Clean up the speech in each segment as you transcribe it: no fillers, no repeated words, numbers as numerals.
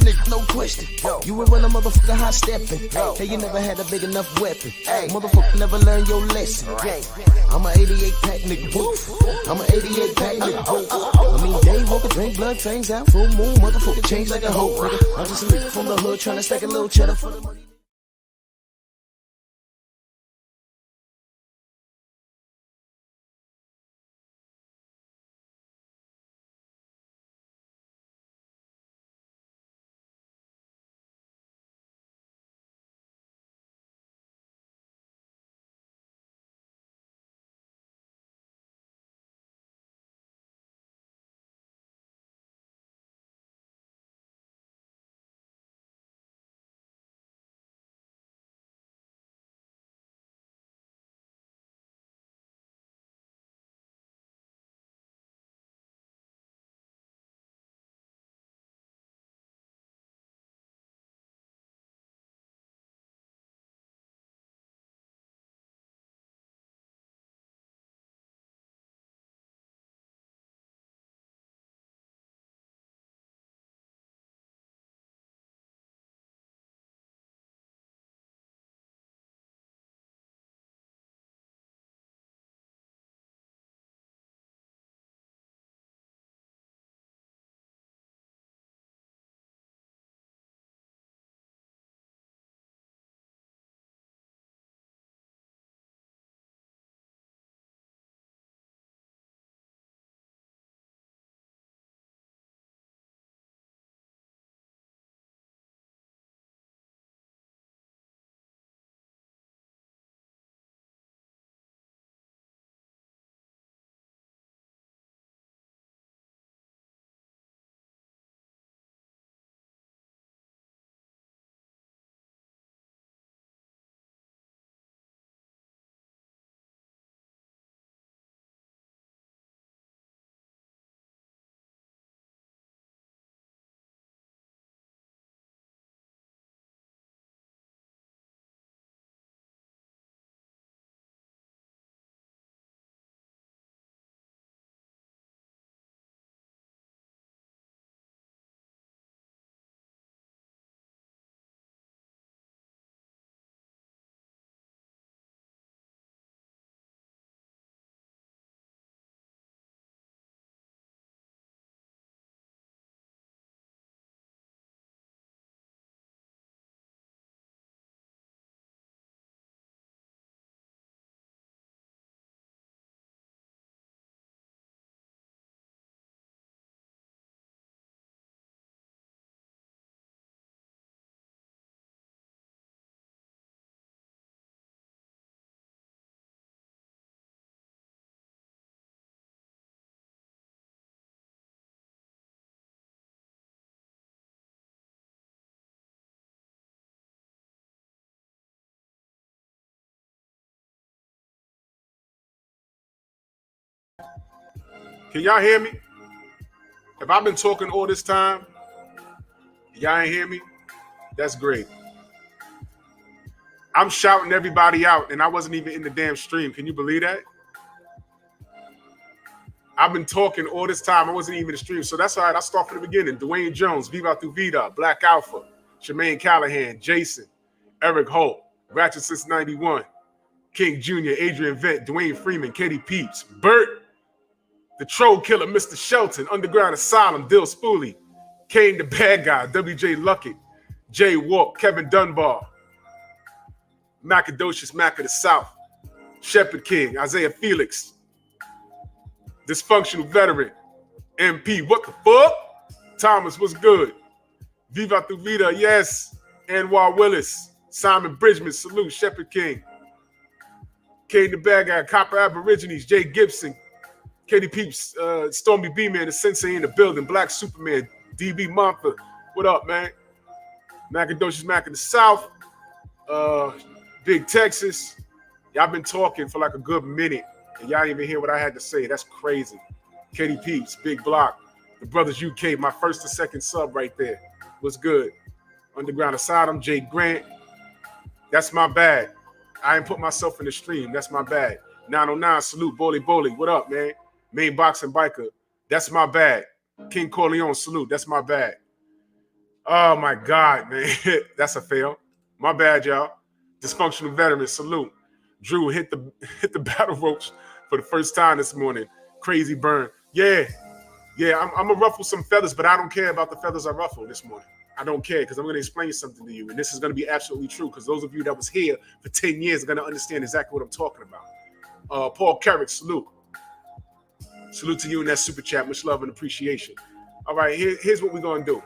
nigga, no question. You would run a motherfucker high stepping. Hey, you never had a big enough weapon. Motherfucker never learned your lesson. I'm a 88 pack nigga, woof. I'm a 88 pack nigga, I mean, day walker, drink blood, fangs out, full moon, motherfucker, change like a hoe, nigga. I'm just a nigga from the hood, tryna stack a little cheddar for the money. Can y'all hear me? Have I been talking all this time? Y'all ain't hear me? That's great. I'm shouting everybody out, and I wasn't even in the damn stream. Can you believe that? I've been talking all this time. I wasn't even in the stream. So that's all right. I'll start from the beginning. Dwayne Jones, Viva Tu Vida, Black Alpha, Jermaine Callahan, Jason, Eric Holt, Ratchet Since 91, King Jr., Adrian Vent, Dwayne Freeman, Katie Peeps, Bert, the Troll Killer, Mr. Shelton, Underground Asylum, Dill Spooley, Kane the Bad Guy, WJ Luckett, Jay Walk, Kevin Dunbar, Macadocious Mac of the South, Shepherd King, Isaiah Felix, Dysfunctional Veteran, MP, what the fuck? Thomas, what's good? Viva Tu Vida, yes. Anwar Willis, Simon Bridgman, salute, Shepherd King, Kane the Bad Guy, Copper Aborigines, Jay Gibson, Katie Peeps, Stormy B-Man, the Sensei in the building, Black Superman, DB Montha, what up, man? Macadocious Mac of the South, Big Texas. Y'all been talking for like a good minute, and y'all didn't even hear what I had to say. That's crazy. Katie Peeps, Big Block, the Brothers UK, my first and second sub right there. What's good? Underground Asylum, Jay Grant. That's my bad. I ain't put myself in the stream. That's my bad. 909, salute, Bowley. What up, man? Main Boxing Biker. That's my bad. King Corleone, salute. That's my bad. Oh my God, man. That's a fail. My bad, y'all. Dysfunctional veteran, salute. Drew hit the battle ropes for the first time this morning. Crazy burn. Yeah. I'm gonna ruffle some feathers, but I don't care about the feathers I ruffle this morning. I don't care because I'm gonna explain something to you, and this is gonna be absolutely true. Because those of you that was here for 10 years are gonna understand exactly what I'm talking about. Paul Carrick, salute. Salute to you in that super chat. Much love and appreciation. All right, here's what we're gonna do.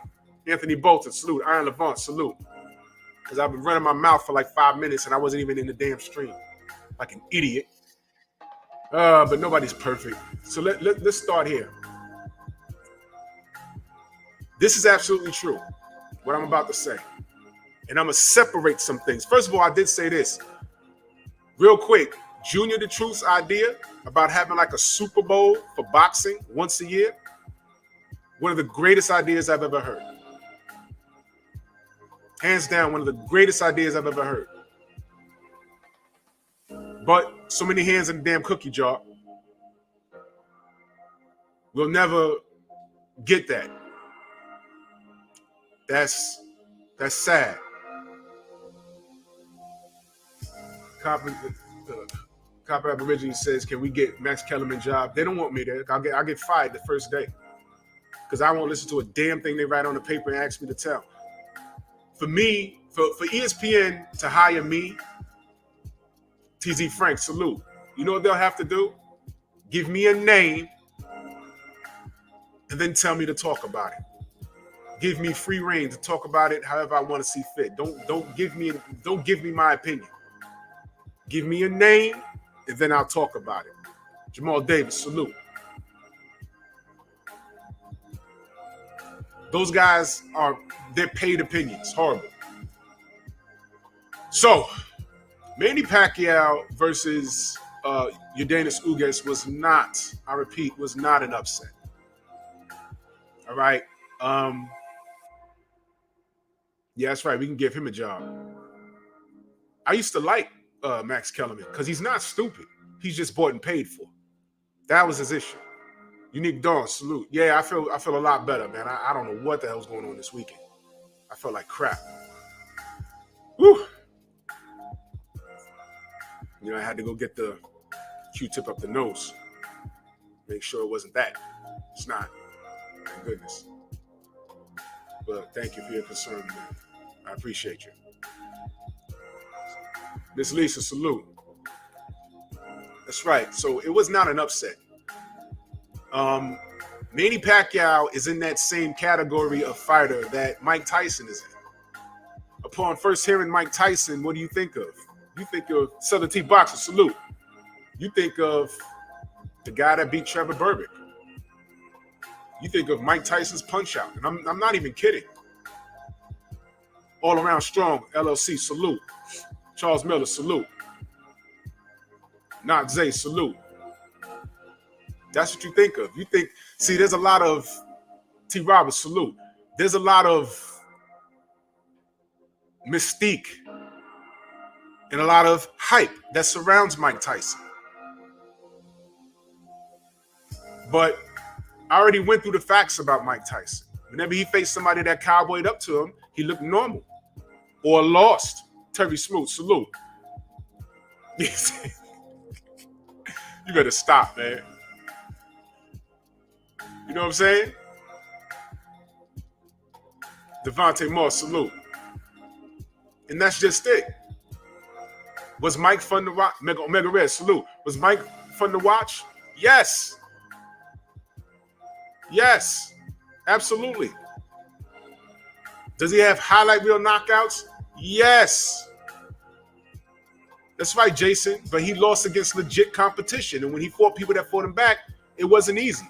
Anthony Bolton, salute. Iron Levant, salute. Because I've been running my mouth for like 5 minutes and I wasn't even in the damn stream. Like an idiot. But nobody's perfect. So let's start here. This is absolutely true, what I'm about to say. And I'm going to separate some things. First of all, I did say this. Real quick, Junior the Truth's idea about having like a Super Bowl for boxing once a year, one of the greatest ideas I've ever heard. Hands down, one of the greatest ideas I've ever heard. But so many hands in the damn cookie jar. We'll never get that. That's sad. Copper Aborigine says, can we get Max Kellerman job? They don't want me there. I'll get fired the first day. Because I won't listen to a damn thing they write on the paper and ask me to tell. For me, for ESPN to hire me, TZ Frank, salute. You know what they'll have to do? Give me a name and then tell me to talk about it. Give me free reign to talk about it however I want to see fit. Don't give me my opinion. Give me a name and then I'll talk about it. Jamal Davis, salute. Those guys they're paid opinions. Horrible. So, Manny Pacquiao versus Yordenis Ugas was not, I repeat, was not an upset. All right. Yeah, that's right. We can give him a job. I used to like Max Kellerman because he's not stupid. He's just bought and paid for. That was his issue. Unique Dawn, salute. Yeah, I feel a lot better, man. I don't know what the hell's going on this weekend. I felt like crap. Whew. You know, I had to go get the Q-tip up the nose. Make sure it wasn't that. It's not. Thank goodness. But thank you for your concern, man. I appreciate you. Miss Lisa, salute. That's right. So it was not an upset. Manny Pacquiao is in that same category of fighter that Mike Tyson is in. Upon first hearing Mike Tyson, what do you think of? You think of Southern T Boxer, salute. You think of the guy that beat Trevor Berbick. You think of Mike Tyson's Punch Out. And I'm not even kidding. All Around Strong, LLC, salute. Charles Miller, salute. Not Zay, salute. That's what you think of. You think, see, there's a lot of T. Roberts, salute. There's a lot of mystique and a lot of hype that surrounds Mike Tyson. But I already went through the facts about Mike Tyson. Whenever he faced somebody that cowboyed up to him, he looked normal or lost. Terry Smoot, salute. You better stop, man. You know what I'm saying? Devontae Moss, salute. And that's just it. Was Mike fun to watch? Omega Red, salute. Was Mike fun to watch? Yes. Yes. Absolutely. Does he have highlight reel knockouts? Yes. That's right, Jason. But he lost against legit competition. And when he fought people that fought him back, it wasn't easy.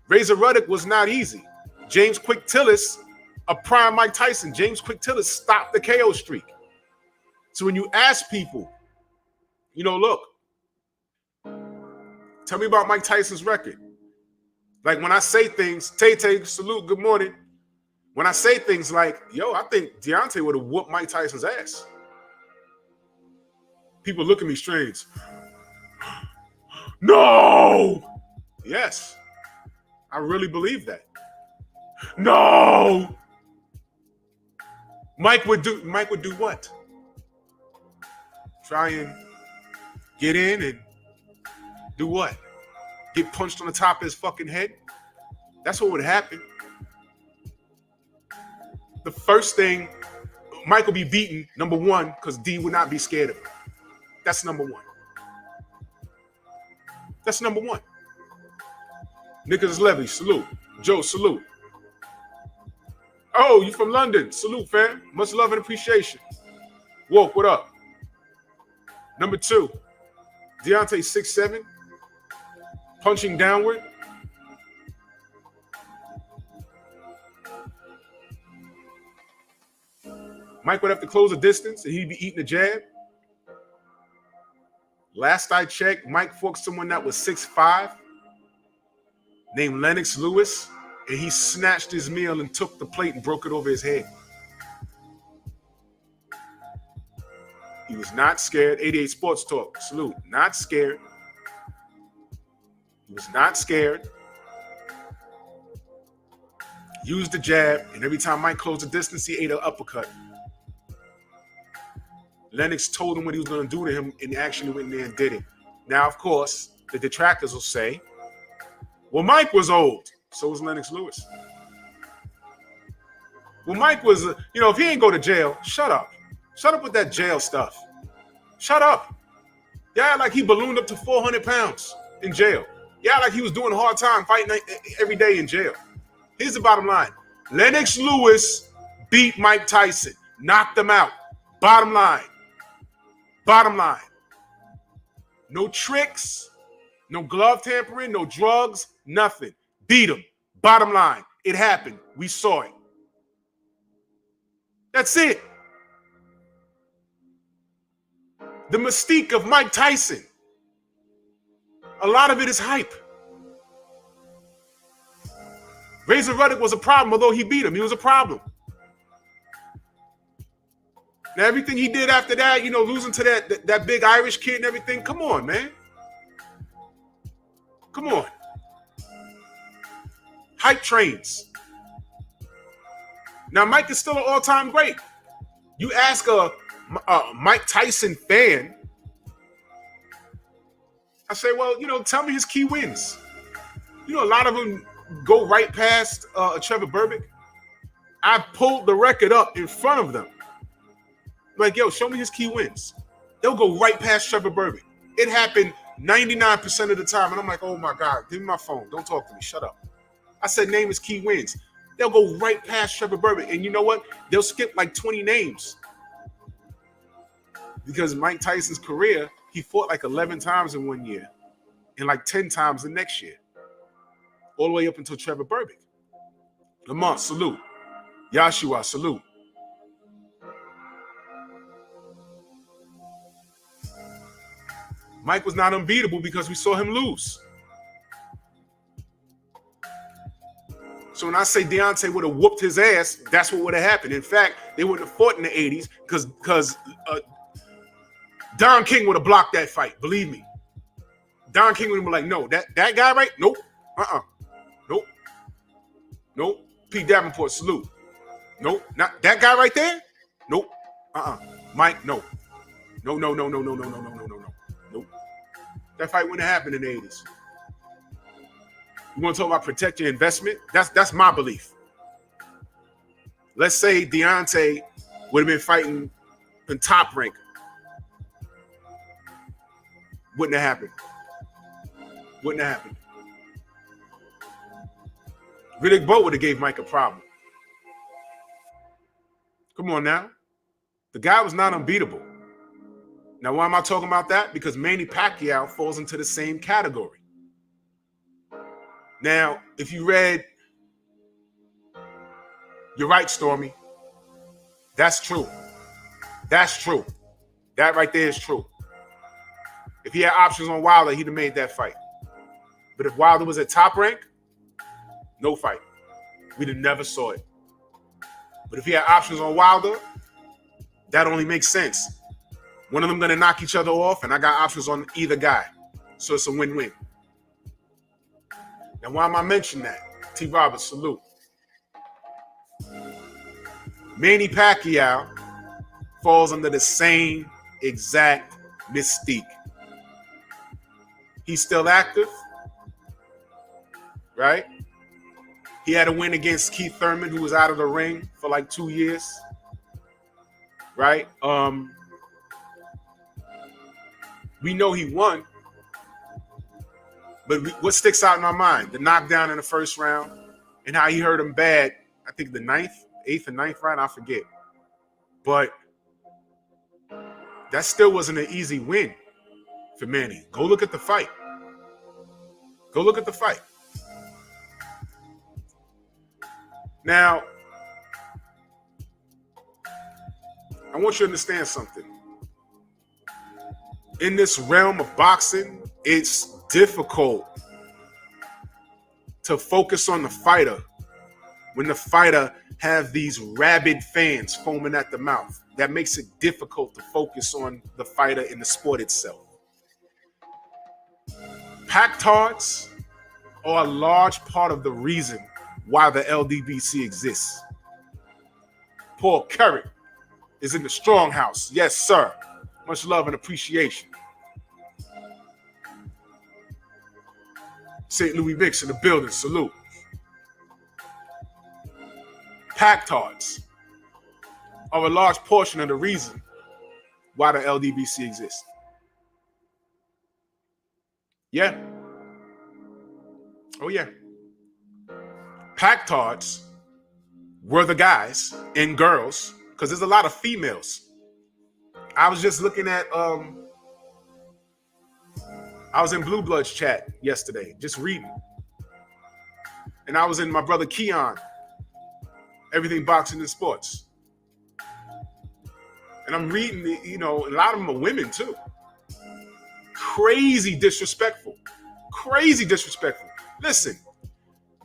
Razor Ruddock was not easy. James Quick Tillis, a prime Mike Tyson, James Quick Tillis stopped the KO streak. So when you ask people, you know, look, tell me about Mike Tyson's record. Like when I say things, Tay, salute, good morning. When I say things like, yo, I think Deontay would have whooped Mike Tyson's ass. People look at me strange. No! Yes. I really believe that. No! Mike would do what? Try and get in and do what? Get punched on the top of his fucking head? That's what would happen. The first thing, Mike will be beaten, number one, because D would not be scared of him. That's number one. That's number one. Nicholas Levy, salute. Joe, salute. Oh, you from London. Salute, fam. Much love and appreciation. Woke, what up? Number two, Deontay 6'7", punching downward. Mike would have to close the distance and he'd be eating a jab. Last I checked, Mike fought someone that was 6'5", named Lennox Lewis, and he snatched his meal and took the plate and broke it over his head. He was not scared. 88 Sports Talk, salute. Not scared. He was not scared. Used the jab, and every time Mike closed the distance, he ate an uppercut. Lennox told him what he was going to do to him, and he actually went in there and did it. Now, of course, the detractors will say, well, Mike was old. So was Lennox Lewis. Well, Mike was, if he ain't go to jail, shut up. Shut up with that jail stuff. Shut up. Yeah, like he ballooned up to 400 pounds in jail. Yeah, like he was doing a hard time fighting every day in jail. Here's the bottom line. Lennox Lewis beat Mike Tyson. Knocked him out. Bottom line. Bottom line. No tricks. No glove tampering. No drugs. Nothing. Beat him. Bottom line. It happened. We saw it. That's it. The mystique of Mike Tyson. A lot of it is hype. Razor Ruddock was a problem, although he beat him. He was a problem. Now, everything he did after that, losing to that big Irish kid and everything, come on, man. Come on. Hype trains. Now, Mike is still an all-time great. You ask a Mike Tyson fan, I say, well, tell me his key wins. A lot of them go right past Trevor Berbick. I pulled the record up in front of them. Like, yo, show me his key wins. They'll go right past Trevor Berbick. It happened 99% of the time. And I'm like, oh, my God, give me my phone. Don't talk to me. Shut up. I said, name his key wins. They'll go right past Trevor Berbick. And you know what? They'll skip like 20 names. Because Mike Tyson's career, he fought like 11 times in 1 year. And like 10 times the next year. All the way up until Trevor Berbick. Lamont, salute. Yashua, salute. Mike was not unbeatable because we saw him lose. So when I say Deontay would have whooped his ass, that's what would have happened. In fact, they wouldn't have fought in the 80s because Don King would have blocked that fight. Believe me. Don King would have been like, no, that guy, right? Nope. Nope. Nope. Pete Davenport, salute. Nope. Not that guy right there? Nope. Mike, no. No. Nope. That fight wouldn't have happened in the 80s. You want to talk about protect your investment? That's my belief. Let's say Deontay would have been fighting in Top Rank. Wouldn't have happened. Wouldn't have happened. Riddick Bowe would have gave Mike a problem. Come on now. The guy was not unbeatable. Now, why am I talking about that? Because Manny Pacquiao falls into the same category. Now, if you read, you're right, Stormy. That's true. That's true. That right there is true. If he had options on Wilder, he'd have made that fight. But if Wilder was at Top Rank, no fight. We'd have never saw it. But if he had options on Wilder, that only makes sense. One of them going to knock each other off, and I got options on either guy. So it's a win-win. Now, why am I mentioning that? T. Roberts, salute. Manny Pacquiao falls under the same exact mystique. He's still active, right? He had a win against Keith Thurman, who was out of the ring for like 2 years, right? We know he won, but what sticks out in our mind? The knockdown in the first round and how he hurt him bad, I think the 8th and 9th round, I forget. But that still wasn't an easy win for Manny. Go look at the fight. Go look at the fight. Now, I want you to understand something. In this realm of boxing, it's difficult to focus on the fighter when the fighter have these rabid fans foaming at the mouth. That makes it difficult to focus on the fighter in the sport itself. Pactards are a large part of the reason why the LDBC exists. Paul Carrick is in the strong house. Yes, sir. Much love and appreciation. St. Louis Mix in the building. Salute. Pactards are a large portion of the reason why the LDBC exists. Yeah. Oh, yeah. Pactards were the guys and girls, because there's a lot of females. I was just looking at, I was in Blue Bloods chat yesterday, just reading. And I was in my brother Keon, Everything Boxing and Sports. And I'm reading, a lot of them are women too. Crazy disrespectful. Crazy disrespectful. Listen,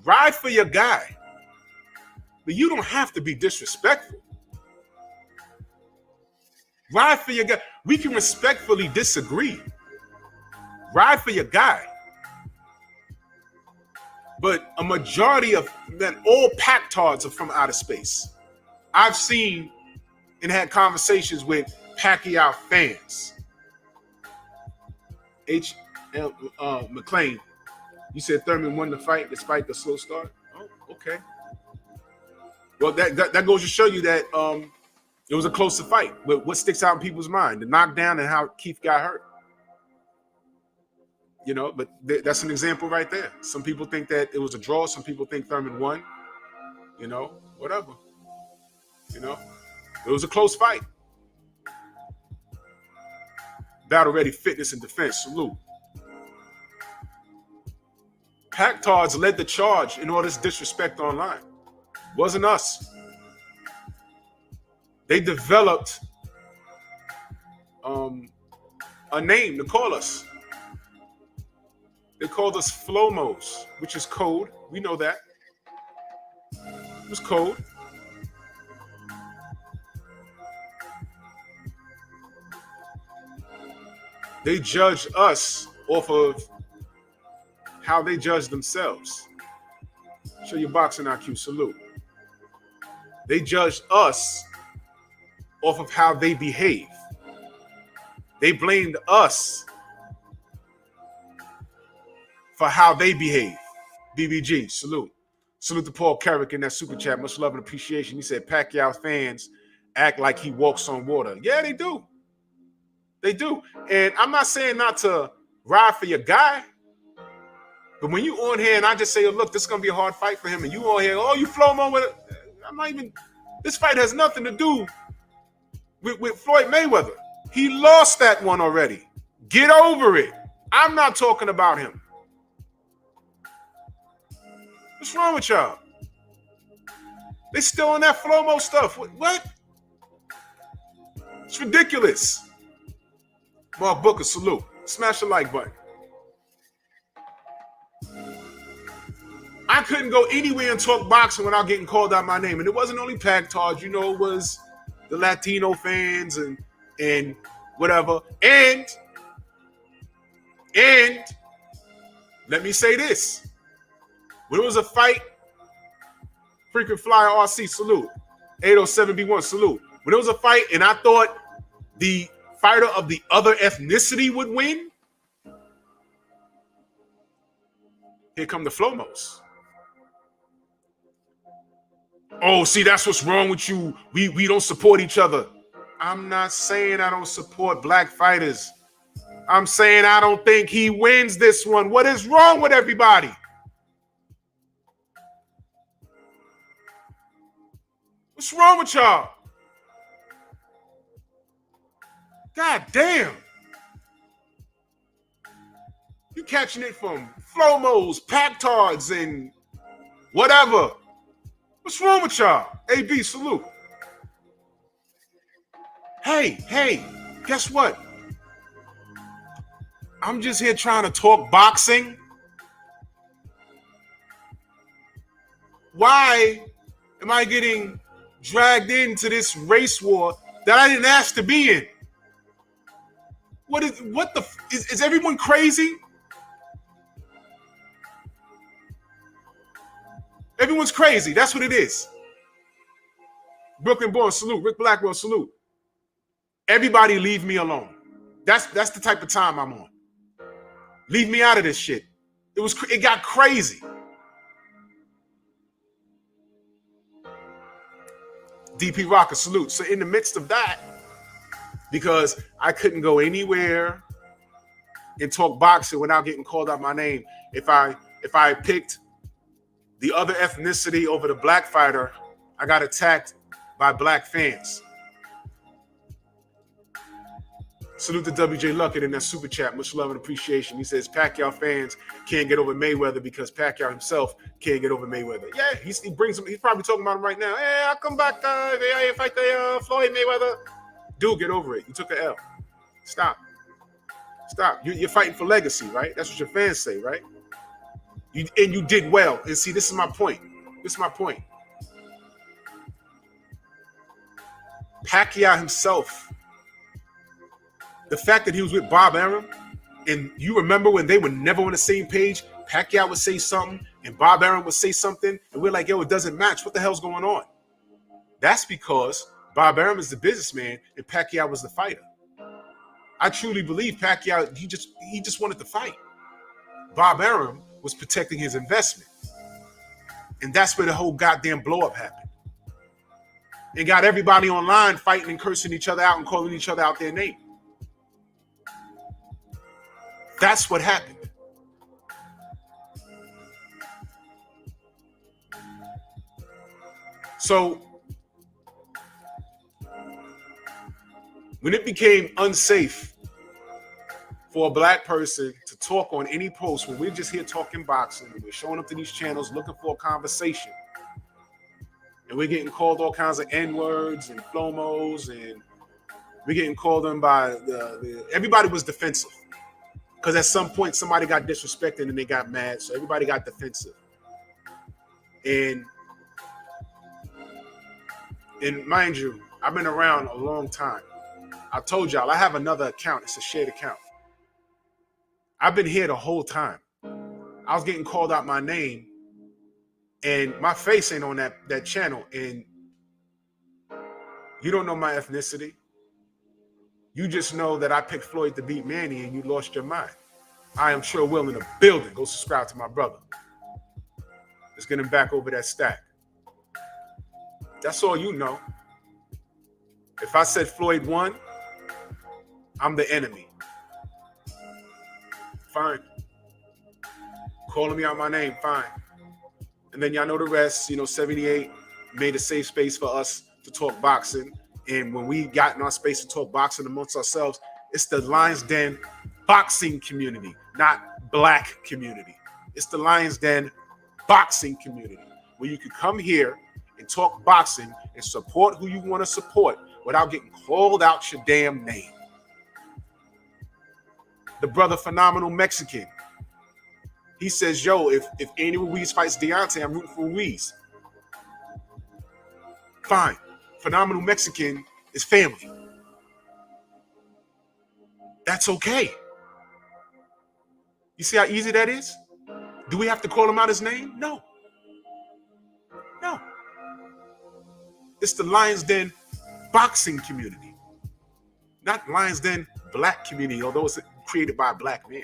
ride for your guy, but you don't have to be disrespectful. Ride for your guy. We can respectfully disagree. Ride for your guy. But a majority of then all Pactards are from outer space. I've seen and had conversations with Pacquiao fans. McLean, you said Thurman won the fight despite the slow start? Oh, okay. Well, that goes to show you that it was a closer fight. But what sticks out in people's mind? The knockdown and how Keith got hurt. But that's an example right there. Some people think that it was a draw. Some people think Thurman won. Whatever. It was a close fight. Battle ready fitness and defense. Salute. Pactards led the charge in all this disrespect online. Wasn't us. They developed a name to call us. They called us Flomos, which is code. We know that. It was code. They judge us off of how they judge themselves. Show your boxing IQ. Salute. They judged us off of how they behave. They blamed us for how they behave. BBG, salute. Salute to Paul Carrick in that super chat. Much love and appreciation. He said Pacquiao fans act like he walks on water. Yeah, they do. They do. And I'm not saying not to ride for your guy, but when you on here and I just say, oh, look, this is going to be a hard fight for him, and you on here, oh, you Flomo with it. I'm not even, this fight has nothing to do with Floyd Mayweather. He lost that one already. Get over it. I'm not talking about him. What's wrong with y'all? They still on that Flomo stuff. What? It's ridiculous. Mark Booker, salute. Smash the like button. I couldn't go anywhere and talk boxing without getting called out my name. And it wasn't only Pactards, it was the Latino fans and whatever. And let me say this. When it was a fight, freaking Flyer RC, salute. 807B1, salute. When there was a fight and I thought the fighter of the other ethnicity would win, here come the Flomos. Oh, see, that's what's wrong with you. We don't support each other. I'm not saying I don't support black fighters. I'm saying I don't think he wins this one. What is wrong with everybody? What's wrong with y'all? God damn. You catching it from Flomos, pactards, and whatever. What's wrong with y'all? AB, salute. Hey, guess what? I'm just here trying to talk boxing. Why am I getting dragged into this race war that I didn't ask to be in? Is everyone crazy? Everyone's crazy. That's what it is. Brooklyn born, salute. Rick Blackwell, salute. Everybody leave me alone. That's the type of time I'm on. Leave me out of this shit. It got crazy. DP Rocker, salute. So in the midst of that, because I couldn't go anywhere and talk boxing without getting called out my name. If I picked the other ethnicity over the black fighter, I got attacked by black fans. Salute to WJ Luckett in that super chat. Much love and appreciation. He says Pacquiao fans can't get over Mayweather because Pacquiao himself can't get over Mayweather. Yeah, he brings him. He's probably talking about him right now. Hey, I'll come back. Fight Floyd Mayweather. Dude, get over it. You took an L. Stop. You're fighting for legacy, right? That's what your fans say, right? You did well. And see, this is my point. Pacquiao himself, the fact that he was with Bob Arum, and you remember when they were never on the same page, Pacquiao would say something and Bob Arum would say something, and we're like, yo, it doesn't match. What the hell's going on? That's because Bob Arum is the businessman and Pacquiao was the fighter. I truly believe Pacquiao, he just wanted to fight. Bob Arum was protecting his investment. And that's where the whole goddamn blow up happened. And got everybody online fighting and cursing each other out and calling each other out their name. That's what happened. So when it became unsafe for a black person to talk on any post when we're just here talking boxing and we're showing up to these channels looking for a conversation, and we're getting called all kinds of N-words and Flomos, and we're getting called on by everybody was defensive. Because at some point, somebody got disrespected and they got mad. So everybody got defensive. And mind you, I've been around a long time. I told y'all, I have another account. It's a shared account. I've been here the whole time. I was getting called out my name. And my face ain't on that channel. And you don't know my ethnicity. You just know that I picked Floyd to beat Manny and you lost your mind. I am sure Will in the building. Go subscribe to my brother. Let's get him back over that stack. That's all you know. If I said Floyd won, I'm the enemy. Fine. Calling me out my name, fine. And then y'all know the rest. 78 made a safe space for us to talk boxing. And when we got in our space to talk boxing amongst ourselves, it's the Lions Den boxing community, not black community. It's the Lions Den boxing community where you can come here and talk boxing and support who you want to support without getting called out your damn name. The brother Phenomenal Mexican, he says, yo, if Andy Ruiz fights Deontay, I'm rooting for Ruiz. Fine. Phenomenal Mexican is family. That's okay. You see how easy that is? Do we have to call him out his name? No. It's the Lions Den boxing community. Not Lions Den black community, although it's created by a black man.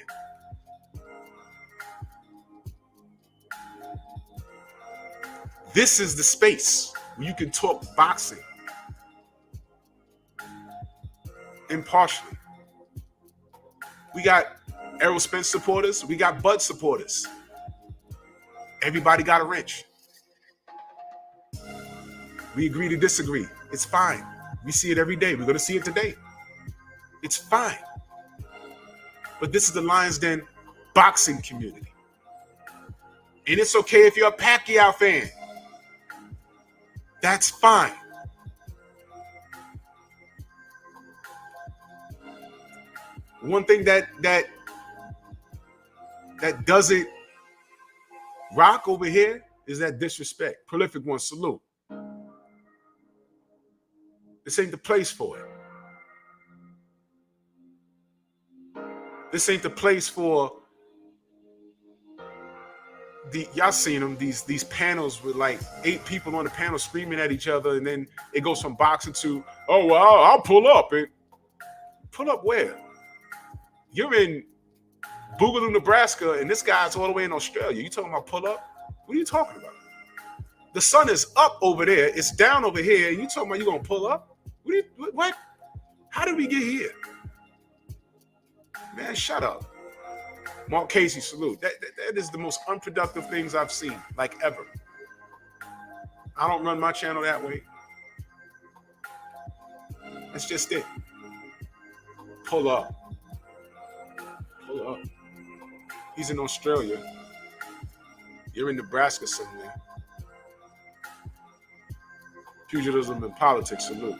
This is the space where you can talk boxing impartially. We got Errol Spence supporters. We got Bud supporters. Everybody got a wrench. We agree to disagree. It's fine. We see it every day. We're going to see it today. It's fine. But this is the Lions Den boxing community. And it's okay if you're a Pacquiao fan. That's fine. One thing that doesn't rock over here is that disrespect. Prolific One, salute. This ain't the place for it. This ain't the place for y'all seen them, these panels with like 8 people on the panel screaming at each other, and then it goes from boxing to, oh well, I'll pull up. And pull up where? You're in Boogaloo, Nebraska, and this guy's all the way in Australia. You talking about pull up? What are you talking about? The sun is up over there. It's down over here. And you talking about you gonna pull up? What? How did we get here? Man, shut up. Mark Casey, salute. That is the most unproductive things I've seen, like ever. I don't run my channel that way. That's just it. Pull up. Pull up. He's in Australia. You're in Nebraska somewhere. Pugilism and politics, salute.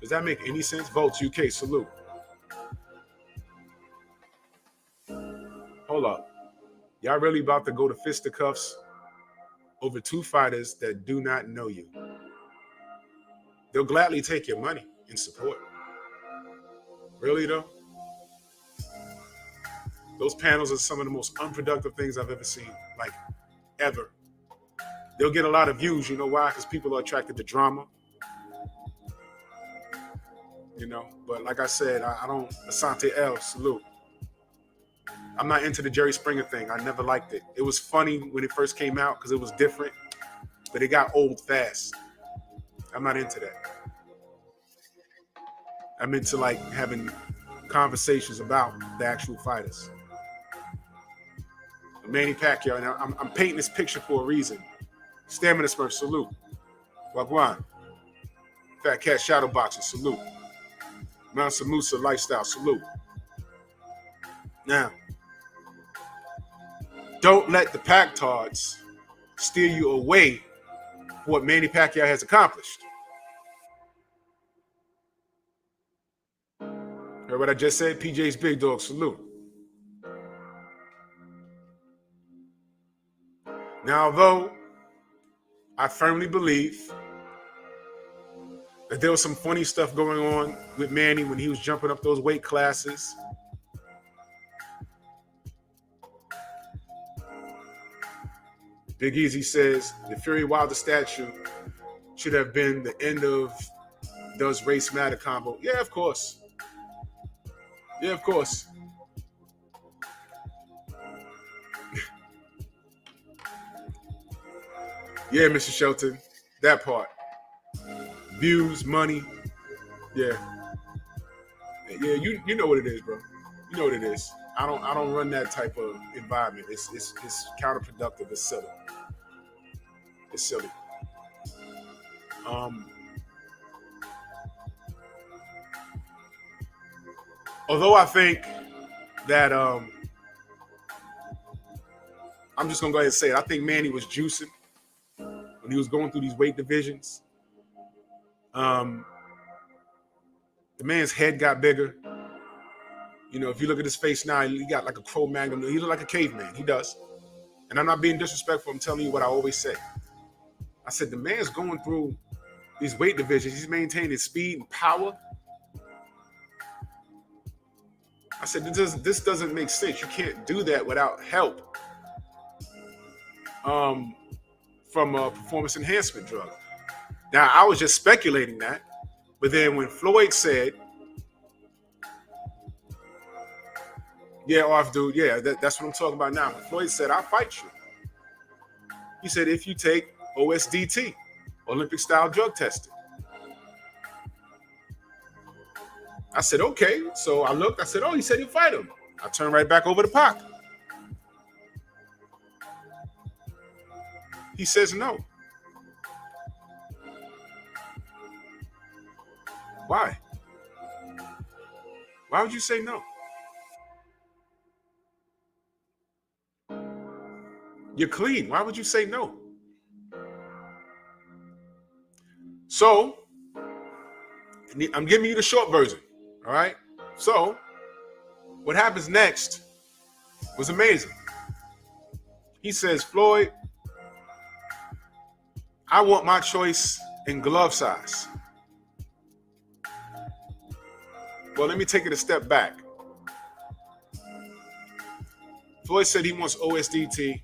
Does that make any sense? Votes UK, salute. Hold up. Y'all really about to go to fisticuffs over 2 fighters that do not know you? They'll gladly take your money in support. Really though? Those panels are some of the most unproductive things I've ever seen, like ever. They'll get a lot of views, you know why? Because people are attracted to drama. You know, but like I said, I don't, Asante L, salute. I'm not into the Jerry Springer thing. I never liked it. It was funny when it first came out because it was different, but it got old fast. I'm not into that. I'm into like having conversations about the actual fighters. Manny Pacquiao, and I'm painting this picture for a reason. Stamina Smurf, salute. Wagwan. Fat Cat Shadow Boxing, salute. Mansa Musa Lifestyle, salute. Now, don't let the pactards steer you away from what Manny Pacquiao has accomplished. Heard what I just said? PJ's Big Dog, salute. Now, although I firmly believe that there was some funny stuff going on with Manny when he was jumping up those weight classes, Big Easy says the Fury Wilder statue should have been the end of Does Race Matter combo. Yeah, of course. Yeah, of course. Yeah, Mr. Shelton, that part. Views, money. Yeah. Yeah, you know what it is, bro. You know what it is. I don't run that type of environment. It's counterproductive. It's silly. It's silly. Although I think that I'm just gonna go ahead and say it. I think Manny was juicing when he was going through these weight divisions. The man's head got bigger. You know, if you look at his face now, he got like a Cro-Magnon. He look like a caveman. He does. And I'm not being disrespectful. I'm telling you what I always say. I said, the man's going through these weight divisions. He's maintaining speed and power. I said, this doesn't make sense. You can't do that without help from a performance enhancement drug. Now, I was just speculating that. But then when Floyd said, yeah, off dude, yeah, that's what I'm talking about now. When Floyd said, I'll fight you. He said, if you take OSDT, Olympic style drug testing. I said, okay. So I looked, I said, oh, he said he'll fight him. I turned right back over to Pac. He says no. Why? Why would you say no? You're clean. Why would you say no? So, I'm giving you the short version. All right? So, what happens next was amazing. He says, Floyd, I want my choice in glove size. Well, let me take it a step back. Floyd said he wants OSDT.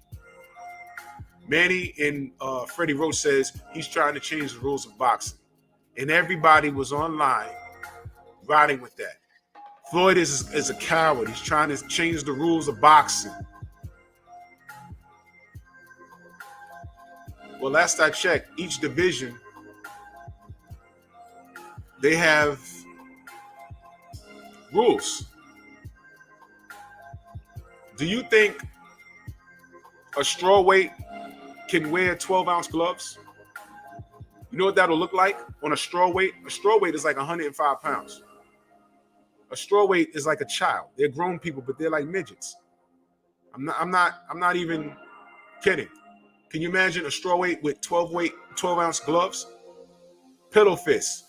Manny and Freddie Roach says he's trying to change the rules of boxing. And everybody was online riding with that. Floyd is a coward. He's trying to change the rules of boxing. Well, last I checked, each division, they have rules. Do you think a strawweight can wear 12-ounce gloves? You know what that'll look like on a strawweight? A strawweight is like 105 pounds. A strawweight is like a child. They're grown people, but they're like midgets. I'm not even kidding. Can you imagine a strawweight with 12-ounce gloves? Pillow fists.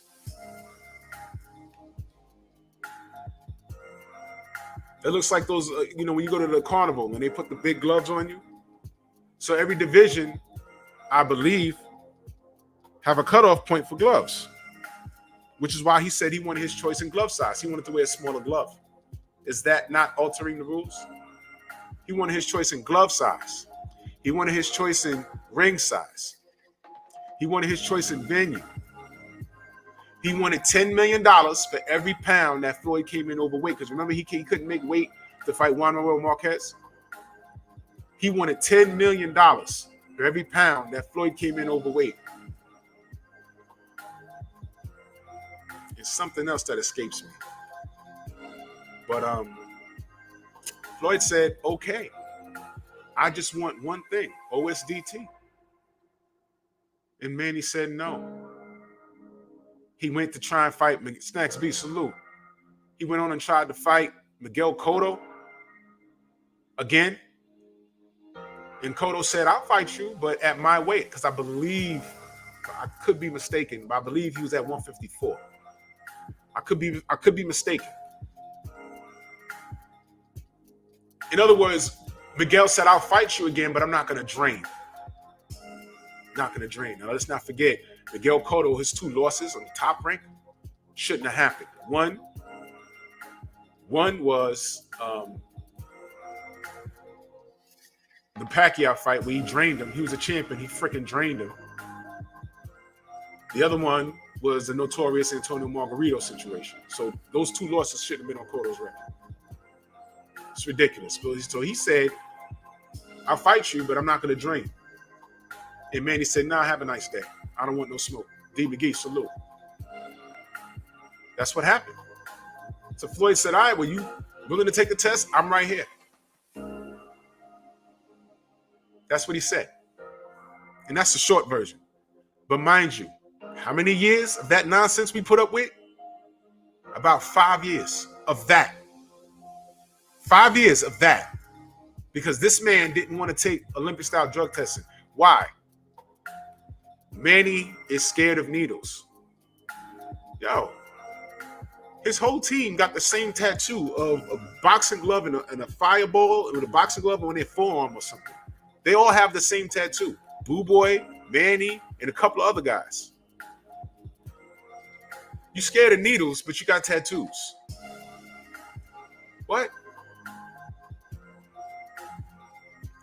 It looks like those, when you go to the carnival and they put the big gloves on you. So every division, I believe, have a cutoff point for gloves, which is why he said he wanted his choice in glove size. He wanted to wear a smaller glove. Is that not altering the rules? He wanted his choice in glove size. He wanted his choice in ring size. He wanted his choice in venue. He wanted $10 million for every pound that Floyd came in overweight. Because remember, he couldn't make weight to fight Juan Manuel Marquez. He wanted $10 million for every pound that Floyd came in overweight. It's something else that escapes me. But Floyd said, okay, I just want one thing, OSDT. And Manny said no. He went to try and fight Snacks B. Salute. He went on and tried to fight Miguel Cotto again. And Cotto said, I'll fight you, but at my weight, because I believe, I could be mistaken, but I believe he was at 154. I could be mistaken. In other words, Miguel said, I'll fight you again, but I'm not going to drain. Not going to drain. Now, let's not forget, Miguel Cotto, his 2 losses on the top rank shouldn't have happened. One was the Pacquiao fight where he drained him. He was a champion. He freaking drained him. The other one was the notorious Antonio Margarito situation. So those 2 losses shouldn't have been on Cotto's record. It's ridiculous. So he said, I'll fight you, but I'm not going to drain. And Manny said, nah, have a nice day. I don't want no smoke. D. McGee, salute. That's what happened. So Floyd said, all right, well, you willing to take the test? I'm right here. That's what he said. And that's the short version. But mind you, how many years of that nonsense we put up with? About 5 years of that. 5 years of that. Because this man didn't want to take Olympic-style drug testing. Why? Manny is scared of needles. Yo, his whole team got the same tattoo of a boxing glove and a fireball with a boxing glove on their forearm or something. They all have the same tattoo. Boo Boy, Manny, and a couple of other guys. You scared of needles, but you got tattoos. What?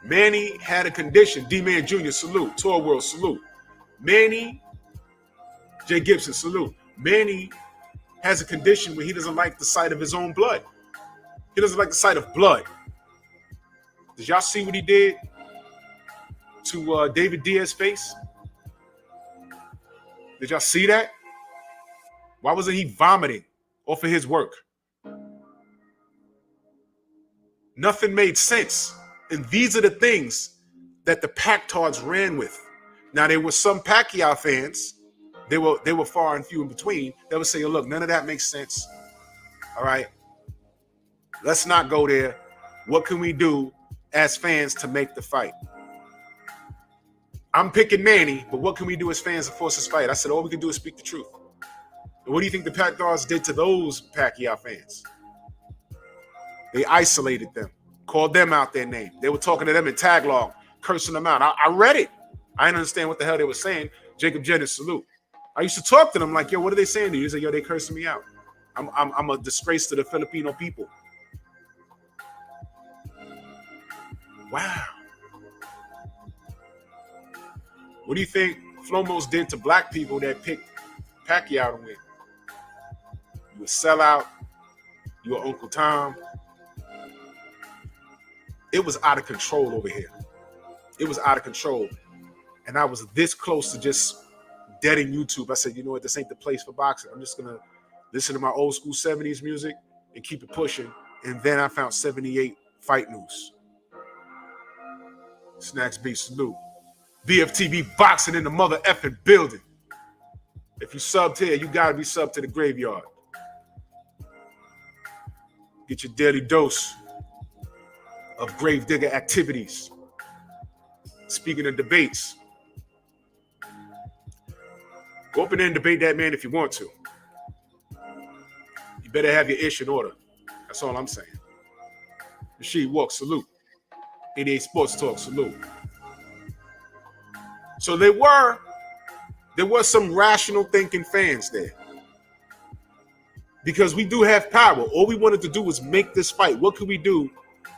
Manny had a condition. D-Man Jr., salute. Tour World, salute. Manny Jay Gibson, salute. Manny has a condition where he doesn't like the sight of his own blood. He doesn't like the sight of blood. Did y'all see what he did to David Diaz's face? Did y'all see that? Why wasn't he vomiting off of his work? Nothing made sense. And these are the things that the pactards ran with. Now, there were some Pacquiao fans, they were far and few in between, that would say, oh, look, none of that makes sense. All right, let's not go there. What can we do as fans to make the fight? I'm picking Manny, but what can we do as fans to force this fight? I said, all we can do is speak the truth. And what do you think the pactards did to those Pacquiao fans? They isolated them, called them out their name. They were talking to them in tagalog, cursing them out. I read it. I didn't understand what the hell they were saying. Jacob Jennings, salute. I used to talk to them like, yo, what are they saying to you? He said, yo, they cursing me out. I'm a disgrace to the Filipino people. Wow. What do you think Flomos did to black people that picked Pacquiao to win? You a sellout. You were Uncle Tom. It was out of control over here. It was out of control. And I was this close to just deading YouTube. I said, you know what? This ain't the place for boxing. I'm just going to listen to my old school 70s music and keep it pushing. And then I found 78 Fight News. Snacks B, salute. BFTV boxing in the mother effing building. If you subbed here, you got to be subbed to the graveyard. Get your daily dose of gravedigger activities. Speaking of debates, go up in there and debate that man if you want to. You better have your ish in order. That's all I'm saying. Rashid Walk, salute. 88 Sports Talk, salute. So there were some rational thinking fans there. Because we do have power. All we wanted to do was make this fight. What could we do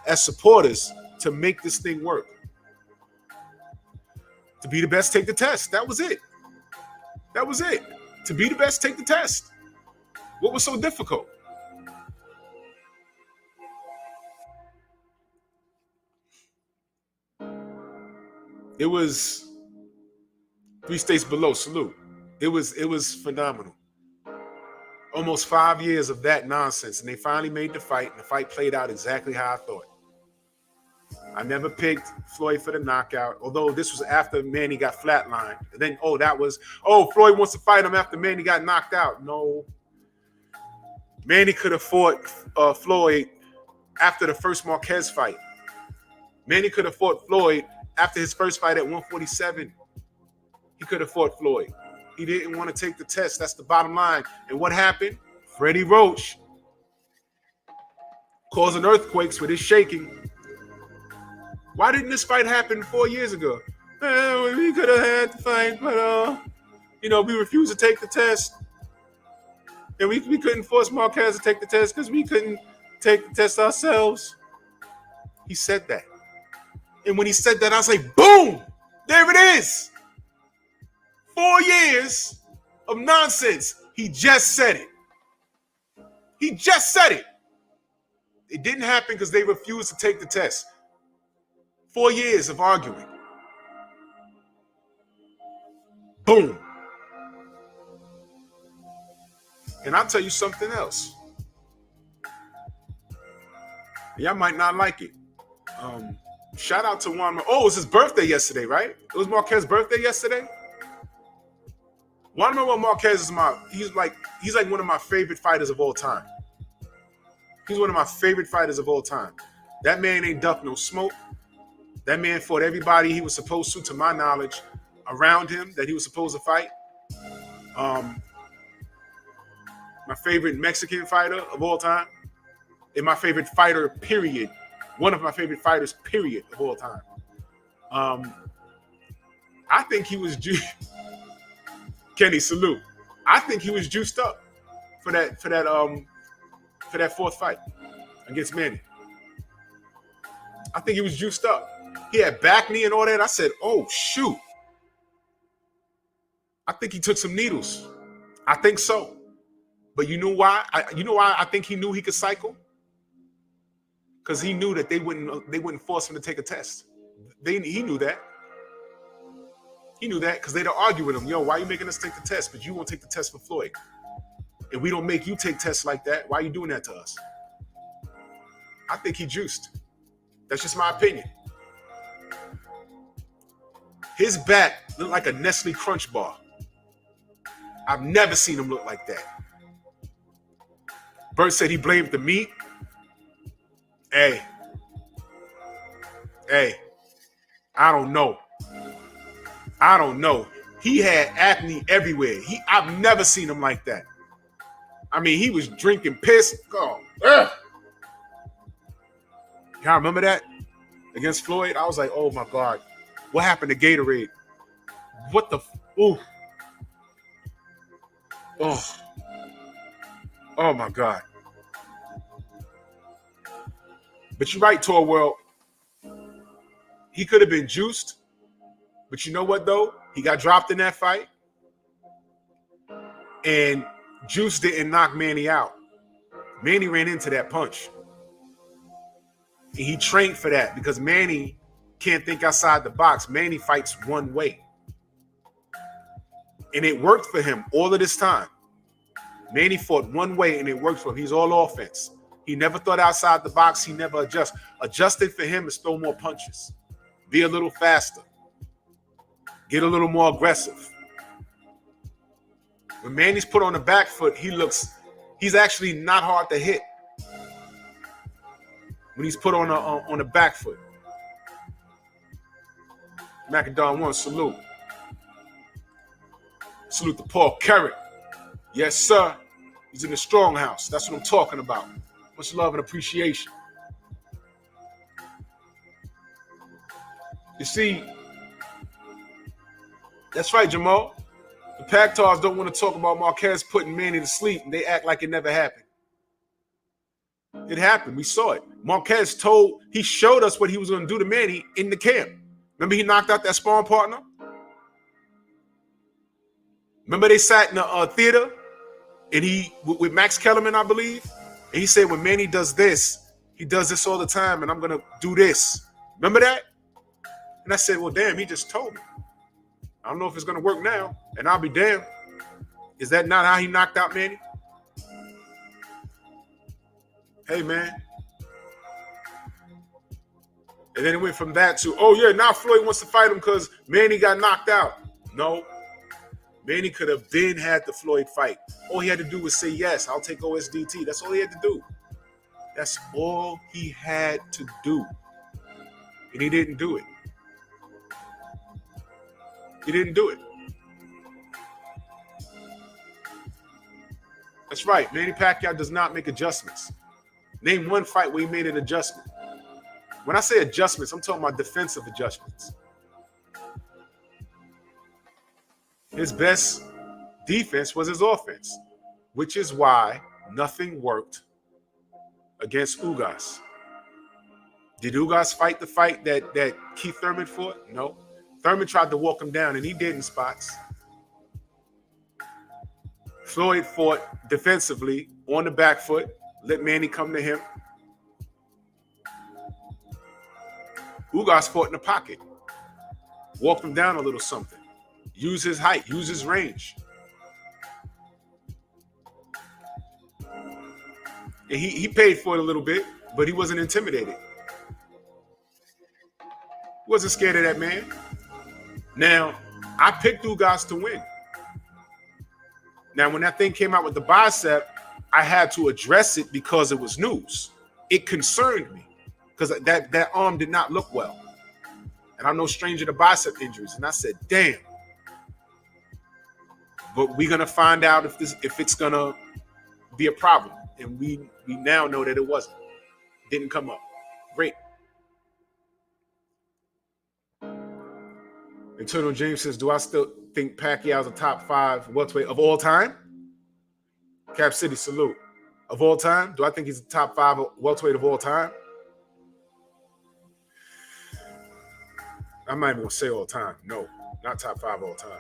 as supporters to make this thing work? To be the best, take the test. That was it. That was it. To be the best, take the test. What was so difficult? It was 3 states below, salute. It was phenomenal. Almost 5 years of that nonsense, and they finally made the fight, and the fight played out exactly how I thought. I never picked Floyd for the knockout, although this was after Manny got flatlined. And then, Floyd wants to fight him after Manny got knocked out. No. Manny could have fought Floyd after the first Marquez fight. Manny could have fought Floyd after his first fight at 147. He could have fought Floyd. He didn't want to take the test. That's the bottom line. And what happened? Freddie Roach causing earthquakes with his shaking. Why didn't this fight happen 4 years ago? We could have had the fight, but we refused to take the test. And we couldn't force Marquez to take the test because we couldn't take the test ourselves. He said that. And when he said that, I was like, boom! There it is! 4 years of nonsense. He just said it. He just said it. It didn't happen because they refused to take the test. 4 years of arguing. Boom. And I'll tell you something else. Y'all might not like it. Shout out to Juan. Oh, it was his birthday yesterday, right? It was Marquez's birthday yesterday. Juan Manuel Marquez is he's like one of my favorite fighters of all time. He's one of my favorite fighters of all time. That man ain't duck no smoke. That man fought everybody he was supposed to my knowledge, around him that he was supposed to fight. My favorite Mexican fighter of all time. And my favorite fighter, period. One of my favorite fighters, period, of all time. I think he was Kenny, salute. I think he was juiced up for that fourth fight against Manny. I think he was juiced up. He had back knee and all that. I said, oh, shoot. I think he took some needles. I think so. But you know why? You know why I think he knew he could cycle? Because he knew that they wouldn't force him to take a test. He knew that. He knew that because they'd argue with him. Yo, why are you making us take the test? But you won't take the test for Floyd. And we don't make you take tests like that. Why are you doing that to us? I think he juiced. That's just my opinion. His back looked like a Nestle Crunch bar. I've never seen him look like that. Bert said he blamed the meat. Hey, I don't know. He had acne everywhere. I've never seen him like that. I mean, he was drinking piss. Oh, y'all remember that against Floyd? I was like, oh my God, what happened to Gatorade? What the? Ooh. Oh my God. But you're right, Tour World. He could have been juiced. But you know what, though? He got dropped in that fight. And Juice didn't knock Manny out. Manny ran into that punch. And he trained for that because Manny can't think outside the box. Manny fights one way. And it worked for him all of this time. Manny fought one way and it worked for him. He's all offense. He never thought outside the box. He never adjusted. Adjusting for him is throw more punches. Be a little faster. Get a little more aggressive. When Manny's put on the back foot, he's actually not hard to hit. When he's put on the back foot. Macadon 1, salute. Salute to Paul Carrick. Yes, sir. He's in the strong house. That's what I'm talking about. Much love and appreciation. You see, that's right, Jamal. The pactards don't want to talk about Marquez putting Manny to sleep, and they act like it never happened. It happened. We saw it. Marquez he showed us what he was going to do to Manny in the camp. Remember he knocked out that sparring partner? Remember they sat in the theater, and with Max Kellerman, I believe, and he said when Manny does this, he does this all the time, and I'm going to do this. Remember that? And I said, well, damn, he just told me. I don't know if it's going to work now, and I'll be damned. Is that not how he knocked out Manny? Hey, man. And then it went from that to, oh, yeah, now Floyd wants to fight him because Manny got knocked out. No. Manny could have had the Floyd fight. All he had to do was say, yes, I'll take OSDT. That's all he had to do. That's all he had to do. And he didn't do it. He didn't do it. That's right. Manny Pacquiao does not make adjustments. Name one fight where he made an adjustment. When I say adjustments, I'm talking about defensive adjustments. His best defense was his offense, which is why nothing worked against Ugas. Did Ugas fight the fight that Keith Thurman fought? No. Thurman tried to walk him down, and he did in spots. Floyd fought defensively on the back foot, let Manny come to him. Ugas fought in the pocket, walked him down a little something, use his height, use his range. And he paid for it a little bit, but he wasn't intimidated. He wasn't scared of that man. Now, I picked Ugas to win. Now, when that thing came out with the bicep, I had to address it because it was news. It concerned me because that arm did not look well. And I'm no stranger to bicep injuries. And I said, damn. But we're going to find out if it's going to be a problem. And we now know that it wasn't. It didn't come up. Great. Antonio James says, do I still think Pacquiao's a top 5 welterweight of all time? Cap City, salute. Of all time? Do I think he's a top 5 welterweight of all time? I'm not even going to say all time. No, not top 5 all time.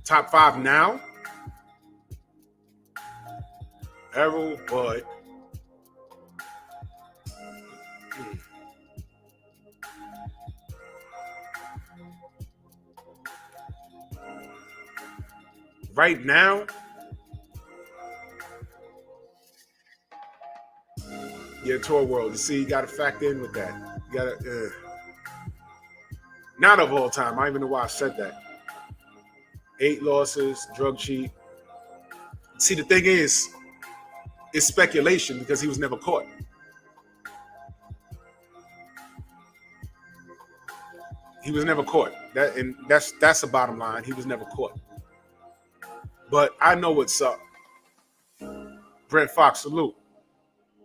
Top 5 now. Errol, Bud. Right now, yeah, Tour World. You see, you got to factor in with that. You got to, not of all time. I don't even know why I said that. 8 losses, drug cheat. See, the thing is, it's speculation because he was never caught. He was never caught. That's the bottom line. He was never caught. But I know what's up. Brent Fox, salute.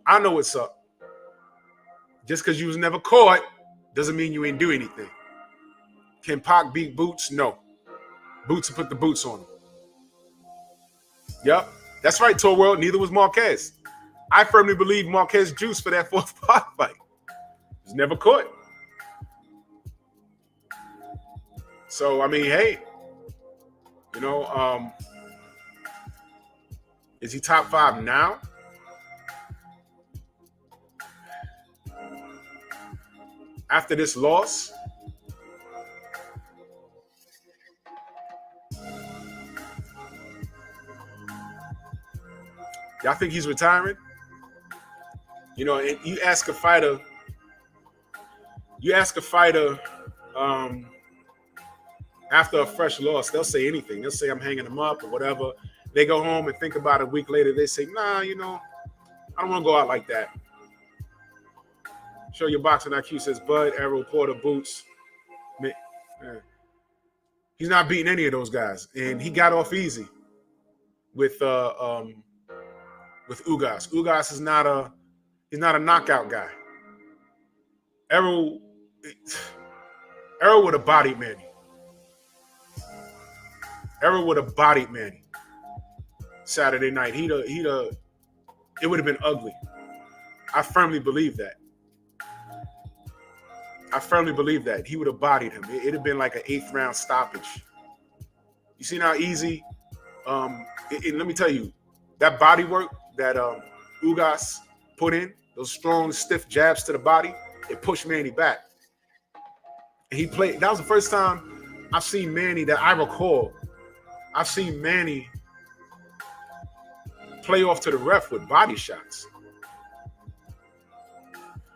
I know what's up. Just because you was never caught doesn't mean you ain't do anything. Can Pac beat Boots? No. Boots will put the boots on him. Yep. That's right, Tour World. Neither was Marquez. I firmly believe Marquez juiced for that 4th Pac fight. He was never caught. So, I mean, hey, you know, is he top 5 now? After this loss? Y'all think he's retiring? You know, and you ask a fighter after a fresh loss, they'll say anything. They'll say, I'm hanging him up or whatever. They go home and think about it a week later. They say, nah, you know, I don't want to go out like that. Show your boxing IQ says Bud, Errol, Porter, Boots. Man, he's not beating any of those guys. And he got off easy with Ugas. Ugas is not a knockout guy. Errol would have bodied Manny. Errol would have bodied Manny Saturday night. It would have been ugly. I firmly believe that. He would have bodied him. It'd have been like an 8th round stoppage. You seen how easy? Let me tell you, that body work that Ugas put in, those strong, stiff jabs to the body, it pushed Manny back. And he played. That was the first time I've seen Manny that I recall. I've seen Manny play off to the ref with body shots.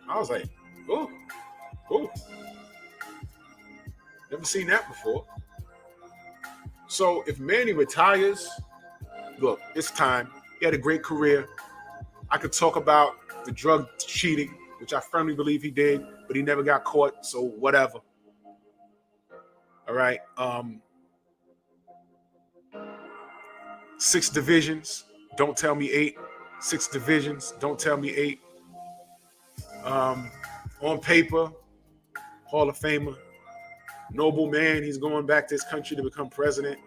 I was like, oh. Never seen that before. So if Manny retires, look, it's time. He had a great career. I could talk about the drug cheating, which I firmly believe he did, but he never got caught, so whatever. All right. 6 divisions. Don't tell me 8. 6 divisions. Don't tell me 8. On paper, Hall of Famer, noble man. He's going back to his country to become president.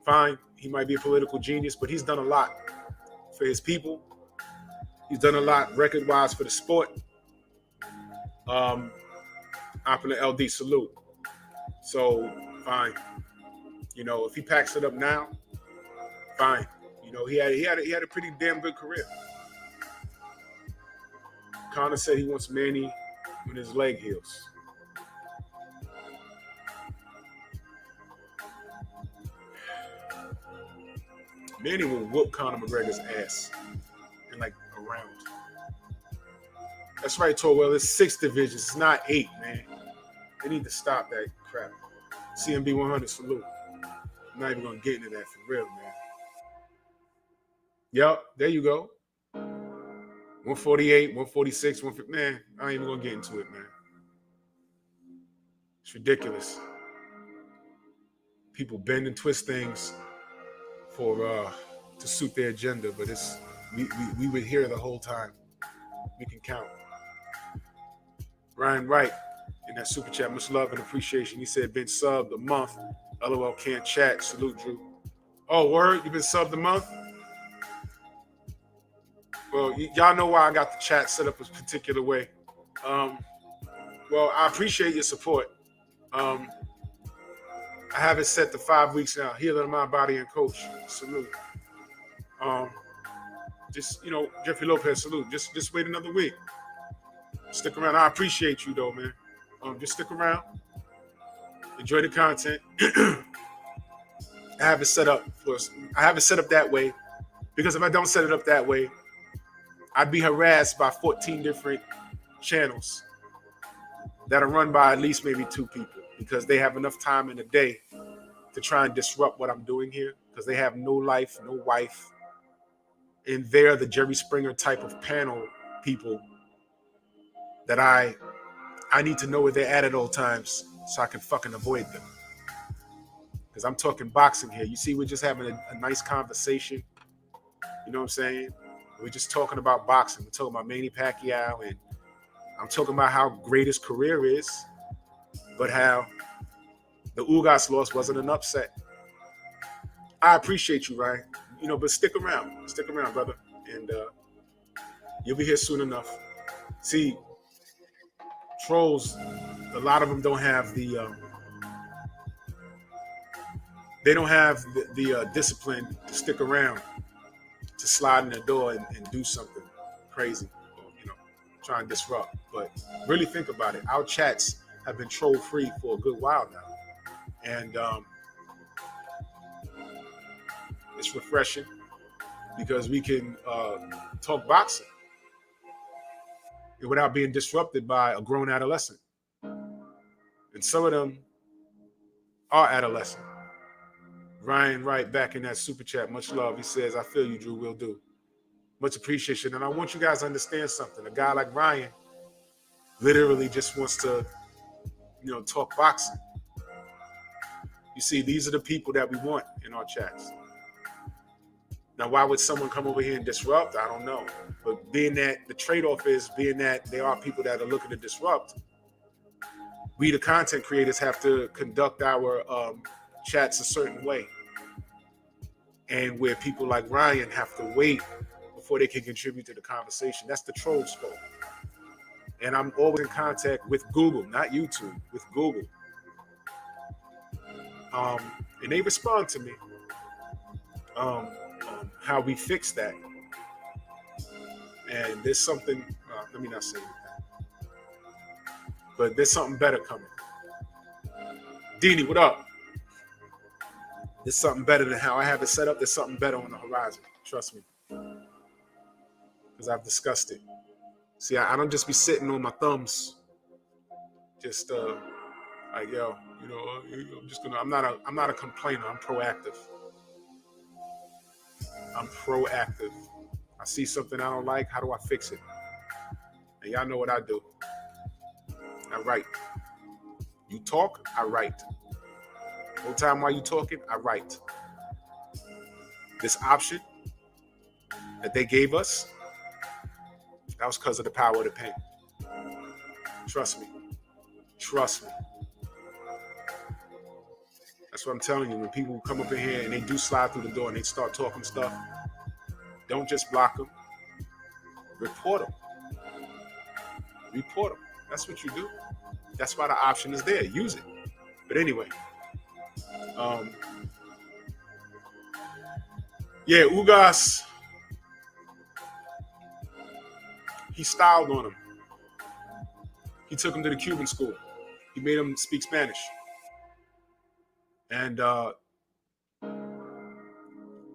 Fine. He might be a political genius, but he's done a lot for his people. He's done a lot record-wise for the sport. Opulent LD, salute. So, fine. You know, if he packs it up now, fine. You know, he had a pretty damn good career. Conor said he wants Manny when his leg heals. Manny will whoop Conor McGregor's ass in like a round. That's right, Torwell. It's 6 divisions. It's not 8, man. They need to stop that crap. CMB 100, salute. I'm not even going to get into that for real, man. Yep, there you go. 148, 146, 150. Man, I ain't even going to get into it, man. It's ridiculous. People bend and twist things for to suit their agenda, but it's we were here the whole time. We can count. Ryan Wright in that super chat, much love and appreciation. He said been subbed a month. LOL can't chat. Salute, Drew. Oh, word? You been subbed a month? Well, y'all know why I got the chat set up a particular way. Well, I appreciate your support. I have it set to 5 weeks now. Healing my body and coach. Salute. Just, Jeffrey Lopez, salute. Just wait another week. Stick around. I appreciate you though, man. Just stick around. Enjoy the content. I have it set up that way because if I don't set it up that way, I'd be harassed by 14 different channels that are run by at least maybe 2 people because they have enough time in the day to try and disrupt what I'm doing here because they have no life, no wife, and they're the Jerry Springer type of panel people that I need to know where they're at all times so I can fucking avoid them. Because I'm talking boxing here. You see, we're just having a nice conversation. You know what I'm saying? We're just talking about boxing. We're talking about Manny Pacquiao, and I'm talking about how great his career is, but how the Ugas loss wasn't an upset. I appreciate you, Ryan. But stick around. Stick around, brother. And you'll be here soon enough. See, trolls, a lot of them don't have the discipline to stick around, to slide in the door and do something crazy, try and disrupt. But really think about it. Our chats have been troll free for a good while now. And it's refreshing because we can talk boxing without being disrupted by a grown adolescent. And some of them are adolescent. Ryan Wright back in that super chat, much love. He says, I feel you, Drew, will do. Much appreciation. And I want you guys to understand something. A guy like Ryan literally just wants to, talk boxing. You see, these are the people that we want in our chats. Now, why would someone come over here and disrupt? I don't know. But being that the trade-off is being that there are people that are looking to disrupt, we, the content creators, have to conduct our chats a certain way. And where people like Ryan have to wait before they can contribute to the conversation. That's the troll's fault. And I'm always in contact with Google, not YouTube, with Google. And they respond to me. How we fix that. And there's something, let me not say that. But there's something better coming. Deanie, what up? There's something better than how I have it set up. There's something better on the horizon. Trust me. Because I've discussed it. See, I don't just be sitting on my thumbs. Just like, yo, I'm not a complainer. I'm proactive. I see something I don't like. How do I fix it? And y'all know what I do. I write. You talk, I write. Whole time while you talking, I write. This option that they gave us, that was because of the power of the pen. Trust me. That's what I'm telling you. When people come up in here and they do slide through the door and they start talking stuff, don't just block them. Report them. That's what you do. That's why the option is there. Use it. But anyway. Ugas, he styled on him. He took him to the Cuban school. He made him speak Spanish. And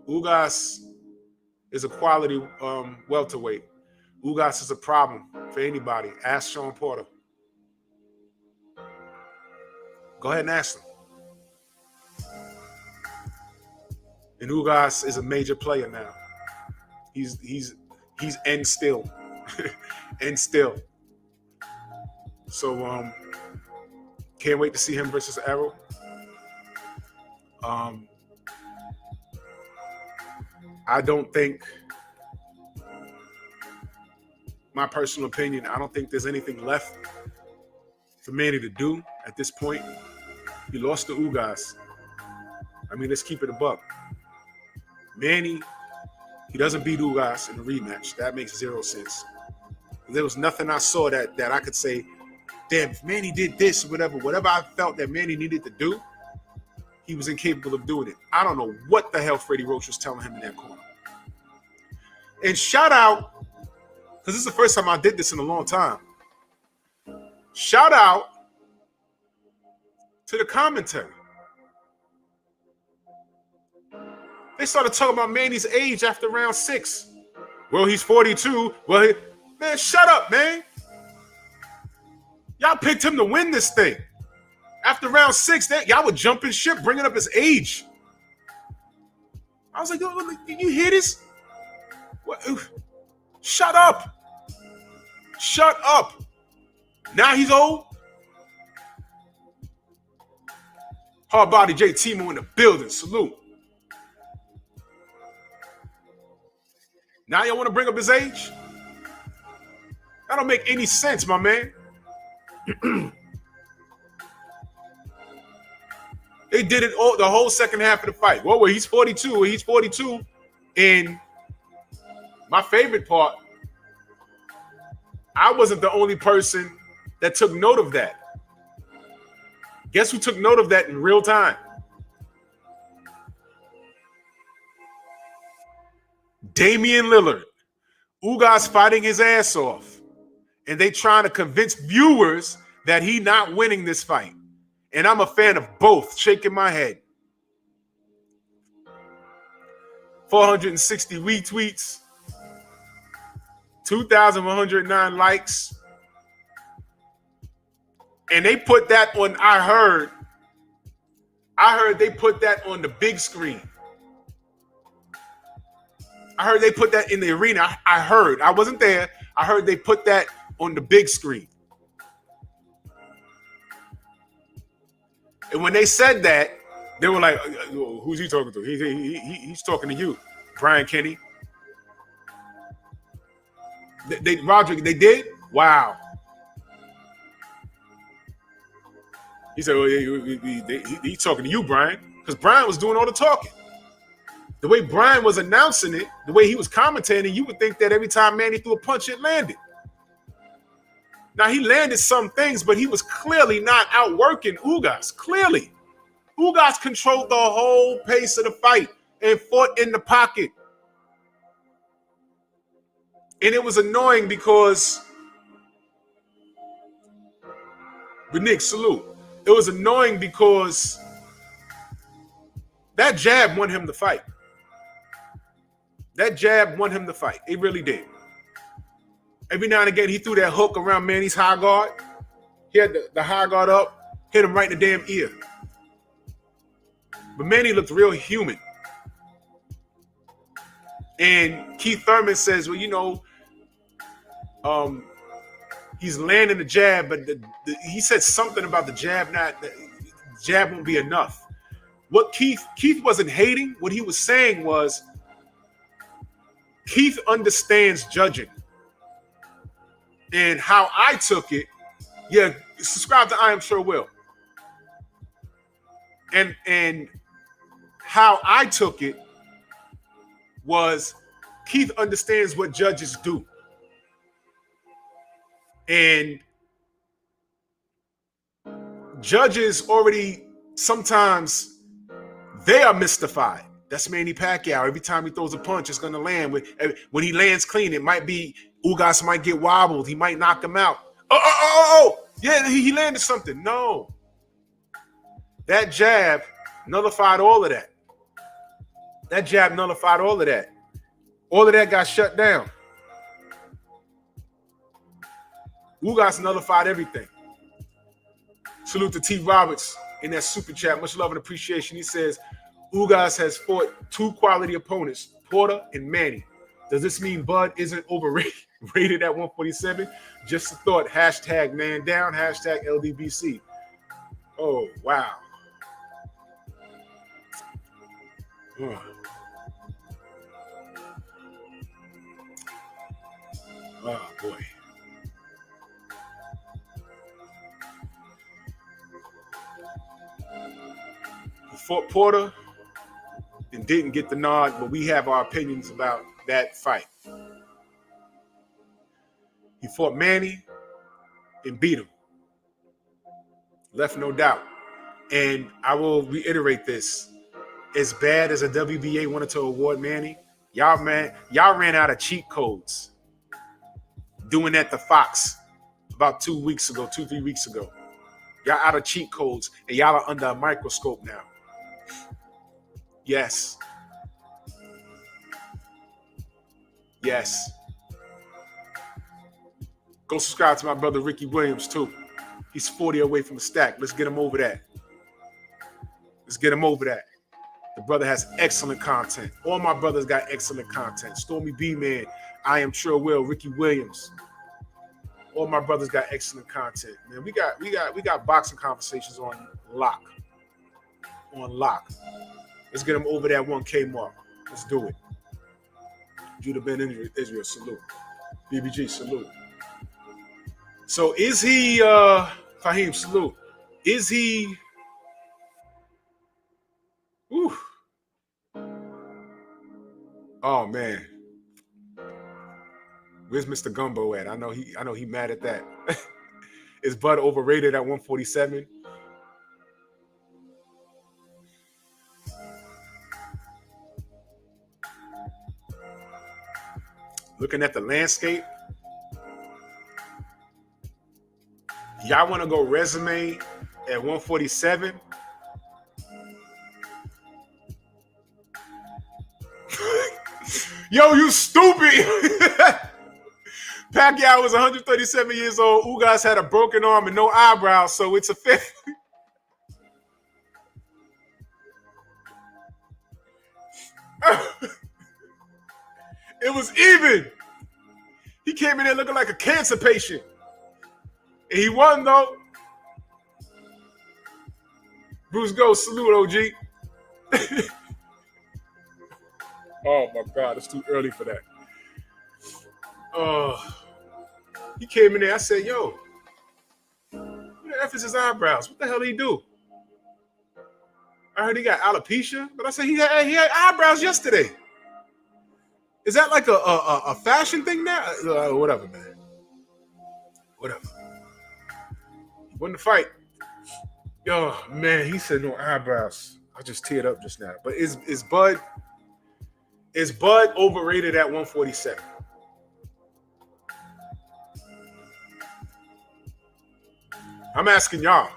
Ugas is a quality welterweight. Ugas is a problem for anybody. Ask Sean Porter. Go ahead and ask him. And Ugas is a major player now. He's end still. End still. So can't wait to see him versus Errol. I don't think, my personal opinion, I don't think there's anything left for Manny to do at this point. He lost to Ugas. I mean, let's keep it a buck. Manny, he doesn't beat Ugas in the rematch. That makes zero sense. There was nothing I saw that I could say, damn, if Manny did this or whatever I felt that Manny needed to do, he was incapable of doing it. I don't know what the hell Freddie Roach was telling him in that corner. And shout out, because this is the first time I did this in a long time. Shout out to the commentary. They started talking about Manny's age after round 6. Well, he's 42. Well, man, shut up, man. Y'all picked him to win this thing. After round 6, y'all were jumping ship, bringing up his age. I was like, you hear this? What? Shut up. Shut up. Now he's old. Hard body J Timo in the building. Salute. Now y'all want to bring up his age? That don't make any sense, my man. They did it all the whole second half of the fight. Well, he's 42. Well, he's 42. And my favorite part, I wasn't the only person that took note of that. Guess who took note of that in real time? Damian Lillard. Ugas fighting his ass off. And they trying to convince viewers that he not winning this fight. And I'm a fan of both, shaking my head. 460 retweets. 2,109 likes. And they put that on, I heard they put that on the big screen. I heard they put that in the arena. I wasn't there. I heard they put that on the big screen. And when they said that, they were like, who's he talking to? He's talking to you, Brian Kenny. Roderick, they did? Wow. He said, he's talking to you, Brian, because Brian was doing all the talking. The way Brian was announcing it, the way he was commentating, you would think that every time Manny threw a punch, it landed. Now, he landed some things, but he was clearly not outworking Ugas. Clearly. Ugas controlled the whole pace of the fight and fought in the pocket. And it was annoying because, but Nick, salute. It was annoying because that jab won him the fight. That jab won him the fight. It really did. Every now and again, he threw that hook around Manny's high guard. He had the high guard up, hit him right in the damn ear. But Manny looked real human. And Keith Thurman says, well, you know, he's landing the jab, but he said something about the jab the jab won't be enough. What Keith wasn't hating. What he was saying was Keith understands judging. And how I took it, yeah, subscribe to I Am Sure Will. And how I took it was Keith understands what judges do. And judges already, sometimes they are mystified. That's Manny Pacquiao. Every time he throws a punch, it's going to land. When he lands clean, it might be Ugas might get wobbled. He might knock him out. Oh. Yeah, he landed something. No. That jab nullified all of that. That jab nullified all of that. All of that got shut down. Ugas nullified everything. Salute to T. Roberts in that super chat. Much love and appreciation. He says, Ugas has fought 2 quality opponents, Porter and Manny. Does this mean Bud isn't overrated at 147? Just a thought. Hashtag man down. Hashtag LDBC. Oh, wow. Oh, boy. He fought Porter and didn't get the nod, but we have our opinions about that fight. He fought Manny and beat him. Left no doubt. And I will reiterate this. As bad as a WBA wanted to award Manny, y'all ran out of cheat codes doing that to Fox about 3 weeks ago. Y'all out of cheat codes, and y'all are under a microscope now. Yes. Yes. Go subscribe to my brother Ricky Williams, too. He's 40 away from a stack. Let's get him over that. The brother has excellent content. All my brothers got excellent content. Stormy B-Man, I Am Sure Will, Ricky Williams. All my brothers got excellent content. Man, we got boxing conversations on lock. Let's get them over that 1K mark. Let's do it. Judah Ben Israel, salute. BBG, salute. So is he, Fahim, salute. Is he, whew. Oh man. Where's Mr. Gumbo at? I know he mad at that. Is Bud overrated at 147? Looking at the landscape, y'all want to go resume at 147? Yo, you stupid! Pacquiao was 137 years old. Ugas had a broken arm and no eyebrows, so it's a fifth. It was even. He came in there looking like a cancer patient. And he won, though. Bruce Ghost, salute, OG. Oh, my God. It's too early for that. He came in there. I said, yo, what the F is his eyebrows? What the hell did he do? I heard he got alopecia, but I said he had eyebrows yesterday. Is that like a fashion thing now? Whatever, man. Whatever. He won the fight. Yo, man, he said no eyebrows. I just teared up just now. But is Bud overrated at 147? I'm asking y'all.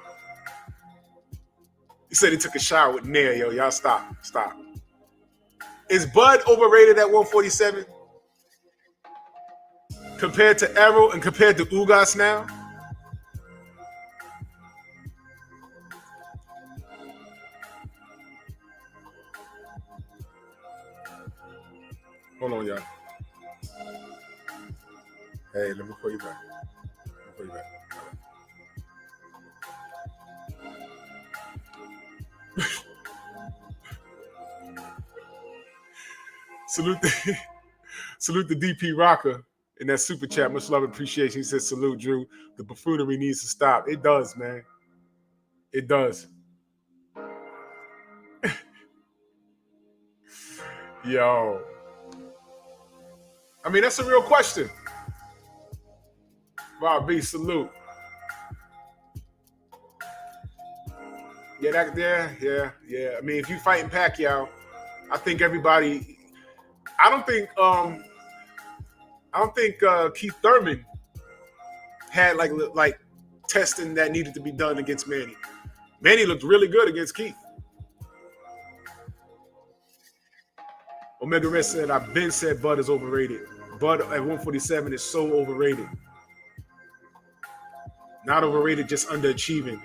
He said he took a shower with Nair. Yo, y'all stop. Is Bud overrated at 147? Compared to Errol and compared to Ugas now? Hold on, y'all. Hey, let me call you back. Salute the DP Rocker in that super chat. Much love and appreciation. He says, salute, Drew. The buffoonery needs to stop. It does, man. It does. Yo. I mean, that's a real question. Rob B, salute. Yeah. I mean, if you fighting Pacquiao, I think everybody. I don't think Keith Thurman had like testing that needed to be done against Manny. Manny looked really good against Keith. Omega Red said, I've been said Bud is overrated. Bud at 147 is so overrated. Not overrated, just underachieving.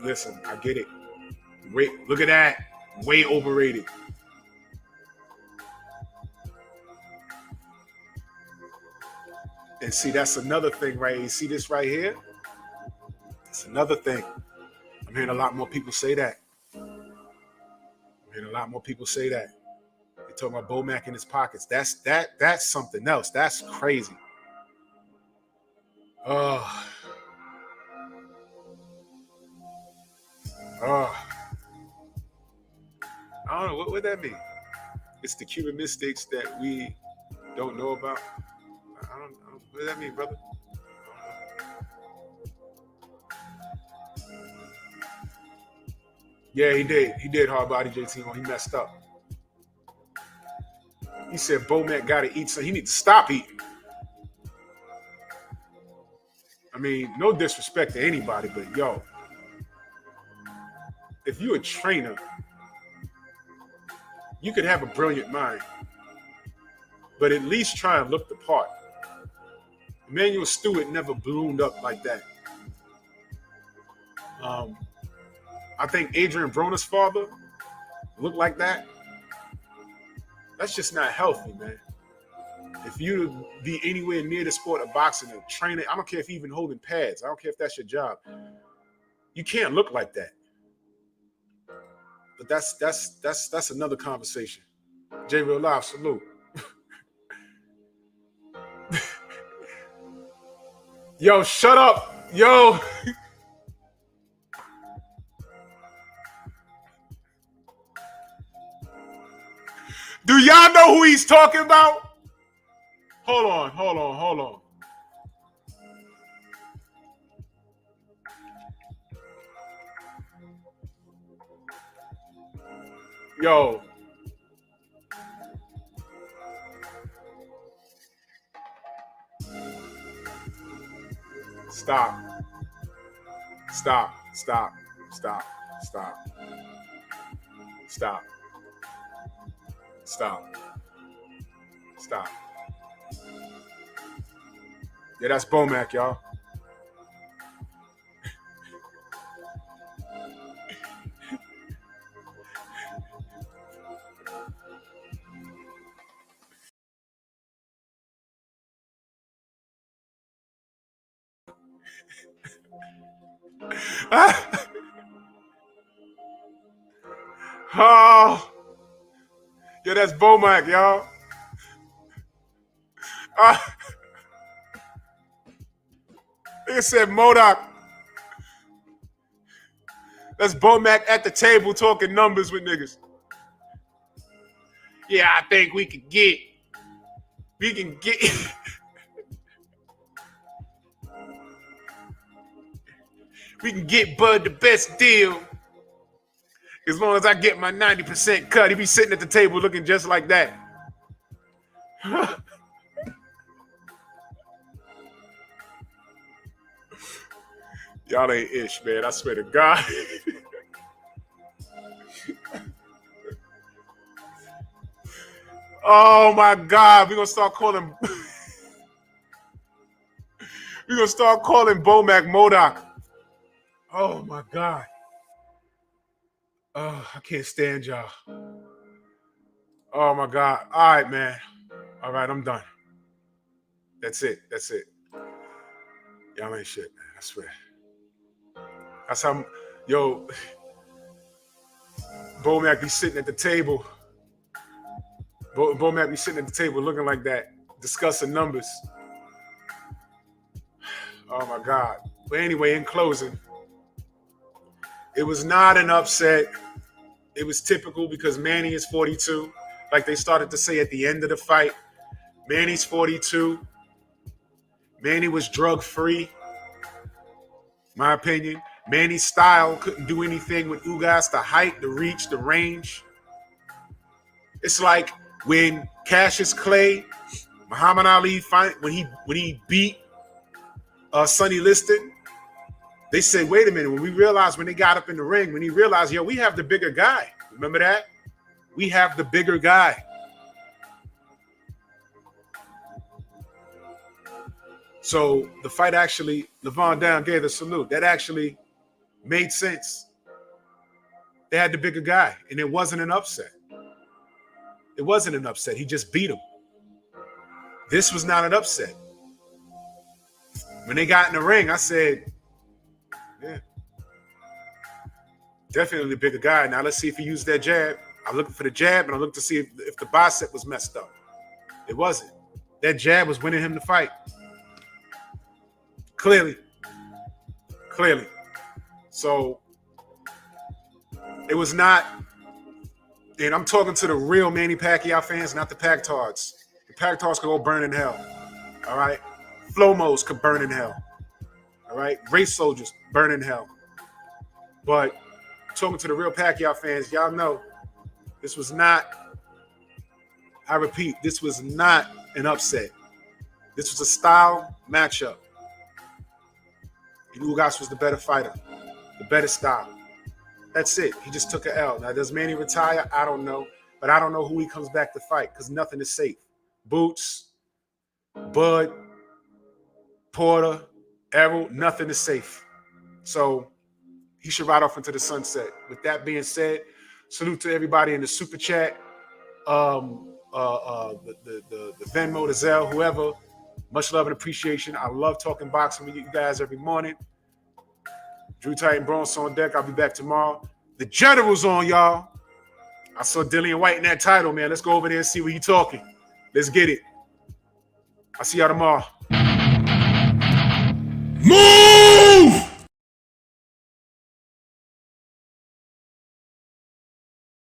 Listen, I get it. Wait, look at that. Way overrated. And see, that's another thing, right? You see this right here? It's another thing. I'm hearing a lot more people say that. They're talking about Bomac in his pockets. That's something else. That's crazy. I don't know. What would that mean? It's the Cuban mistakes that we don't know about. I don't what does that mean, brother? Yeah, he did. He did hard body JT when he messed up. He said Bomac got to eat, so he needs to stop eating. I mean, no disrespect to anybody, but yo, if you're a trainer, you could have a brilliant mind, but at least try and look the part. Emmanuel Stewart never bloomed up like that. I think Adrian Broner's father looked like that. That's just not healthy, man. If you be anywhere near the sport of boxing and training, I don't care if you're even holding pads. I don't care if that's your job. You can't look like that. But that's another conversation. J Real Live, salute. Yo, shut up. Yo. Do y'all know who he's talking about? Hold on. Yo. Stop. Yeah, that's Bomac, y'all. Oh, yeah, that's Bomac, y'all. It said Modoc. That's Bomac at the table talking numbers with niggas. Yeah, I think we can get we can get Bud the best deal as long as I get my 90% cut. He be sitting at the table looking just like that. Y'all ain't ish, man. I swear to God. Oh my God. We're gonna start calling Bomac Modoc. Oh my God. Oh, I can't stand y'all. Oh my God. All right, man. All right, I'm done. That's it. Y'all ain't shit, man. I swear. That's how, yo, Bomac be sitting at the table. Bomac be sitting at the table looking like that, discussing numbers. Oh my God. But anyway, in closing, it was not an upset. It was typical because Manny is 42. Like they started to say at the end of the fight, Manny's 42. Manny was drug-free, my opinion. Manny's style couldn't do anything with Ugas, the height, the reach, the range. It's like when Cassius Clay, Muhammad Ali fight, when he beat Sonny Liston, they said, wait a minute, when they got up in the ring, when he realized, yo, we have the bigger guy. Remember that? We have the bigger guy. So the fight actually, Levon Down gave the salute. That actually made sense. They had the bigger guy, and it wasn't an upset. It wasn't an upset. He just beat him. This was not an upset. When they got in the ring, I said, yeah, definitely the bigger guy. Now let's see if he used that jab. I'm looking for the jab, and I looked to see if the bicep was messed up. It wasn't. That jab was winning him the fight. Clearly. So it was not, and I'm talking to the real Manny Pacquiao fans, not the pactards. The pactards can go burn in hell. All right? Flomos could burn in hell. All right? Race soldiers burn in hell. But talking to the real Pacquiao fans. Y'all know this was not, I repeat, this was not an upset. This was a style matchup. And Ugas was the better fighter, the better style. That's it. He just took an L. Now, does Manny retire? I don't know. But I don't know who he comes back to fight because nothing is safe. Boots, Bud, Porter, Errol, nothing is safe. So he should ride off into the sunset. With that being said, salute to everybody in the super chat, the Venmo, the Zelle, whoever. Much love and appreciation. I love talking boxing with you guys every morning. Drew Titan Bronx on deck. I'll be back tomorrow. The General's on, y'all. I saw Dillian White in that title, man. Let's go over there and see what he's talking. Let's get it. I'll see y'all tomorrow. Move!